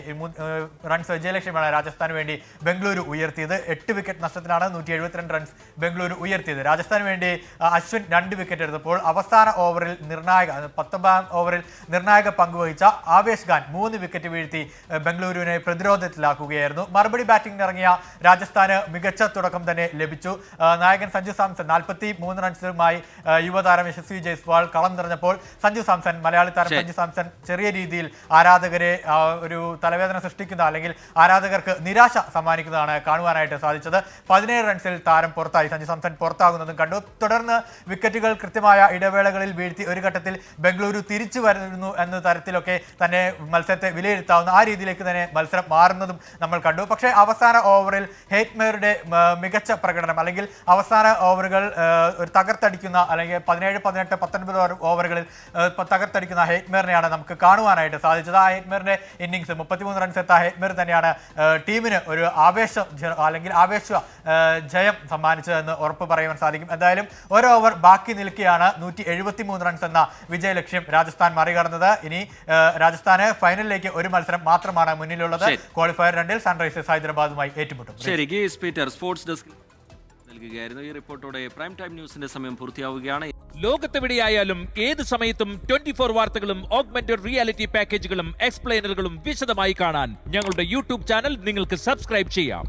വിജയലക്ഷ്യമാണ് രാജസ്ഥാന് വേണ്ടി ബംഗളൂരു ഉയർത്തിയത്. 8 വിക്കറ്റ് നഷ്ടത്തിനാണ് 172 റൺസ് ബംഗളൂരു ഉയർത്തിയത്. രാജസ്ഥാന് വേണ്ടി അശ്വിൻ 2 വിക്കറ്റ് എടുത്തപ്പോൾ അവസാന ഓവറിൽ 19ാം ഓവറിൽ നിർണായക പങ്കുവഹിച്ച ആവേശ് ഖാൻ 3 വിക്കറ്റ് വീഴ്ത്തി ബംഗളൂരുവിനെ പ്രതിരോധത്തിലാക്കുകയായിരുന്നു. മറുപടി ബാറ്റിംഗിനിറങ്ങിയ രാജസ്ഥാന് മികച്ച തുടക്കം തന്നെ ലഭിച്ചു. നായകൻ സഞ്ജു സാംസൺ 43 റൺസുമായി യുവതാരം യശസ്വി ജയ്സ്വാൾ കളം നിറഞ്ഞപ്പോൾ മലയാളി താരം സഞ്ജു സാംസൺ ചെറിയ രീതിയിൽ ആരാധകരെ ഒരു തലവേദന സൃഷ്ടിക്കുന്ന, അല്ലെങ്കിൽ ആരാധകർക്ക് നിരാശ സമ്മാനിക്കുന്നതാണ് കാണുവാനായിട്ട് സാധിച്ചത്. 17 റൺസിൽ താരം പുറത്തായി, സഞ്ജു സാംസൺ പുറത്താകുന്നതും കണ്ടു. തുടർന്ന് വിക്കറ്റുകൾ കൃത്യമായ ഇടവേളകളിൽ വീഴ്ത്തി ഒരു ഘട്ടത്തിൽ ബംഗളൂരു തിരിച്ചു വരുന്നു എന്ന തരത്തിലൊക്കെ തന്നെ മത്സരത്തെ വിലയിരുത്താവുന്ന ആ രീതിയിലേക്ക് തന്നെ മത്സരം മാറുന്നതും നമ്മൾ കണ്ടു. പക്ഷേ അവസാന ഓവറിൽ ഹേറ്റ്മേറുടെ മികച്ച പ്രകടനം, അല്ലെങ്കിൽ അവസാന ഓവറുകൾ ഒരു തകർത്തടിക്കുന്ന അല്ലെങ്കിൽ 17, 18, 19 ഓവറുകളിൽ തകർത്തടിക്കുന്ന ഹെയ്റ്റ്മേറിനെയാണ് നമുക്ക് കാണുവാനായിട്ട് സാധിച്ചത്. ആ ഹെയ്റ്റ്മേറിന്റെ ഇന്നിങ്സ് 33 റൺസ് എത്ത ഹെയ്റ്റ്മേർ തന്നെയാണ് ടീമിന് ഒരു ആവേശം അല്ലെങ്കിൽ ആവേശ ജയം സമ്മാനിച്ചതെന്ന് ഉറപ്പ് പറയുവാൻ സാധിക്കും. എന്തായാലും ഒരു ഓവർ ബാക്കി നിൽക്കുകയാണ് 173 റൺസ് എന്ന വിജയലക്ഷ്യം രാജസ്ഥാൻ മറികടന്നത്. ഇനി രാജസ്ഥാന് ഫൈനലിലേക്ക് ഒരു മത്സരം മാത്രമാണ് മുന്നിലുള്ളത്. ക്വാളിഫയർ 2-ൽ സൺറൈസേഴ്സ് ഹൈദരാബാദുമായി ഏറ്റുമുട്ടും. ശരി, ഗീസ് പീറ്റർ സ്പോർട്സ് ഡെസ്ക് നൽകുകയായിരുന്നു. ഈ റിപ്പോർട്ടോടെ പ്രൈം ടൈം ന്യൂസിന്റെ സമയം പൂർത്തിയാവുകയാണ്. ലോകത്തെവിടെയായാലും ഏത് സമയത്തും 24 വാർത്തകളും ഓഗ്മെന്റഡ് റിയാലിറ്റി പാക്കേജുകളും എക്സ്പ്ലെയിനറുകളും വിശദമായി കാണാൻ ഞങ്ങളുടെ യൂട്യൂബ് ചാനൽ നിങ്ങൾക്ക് സബ്സ്ക്രൈബ് ചെയ്യാം.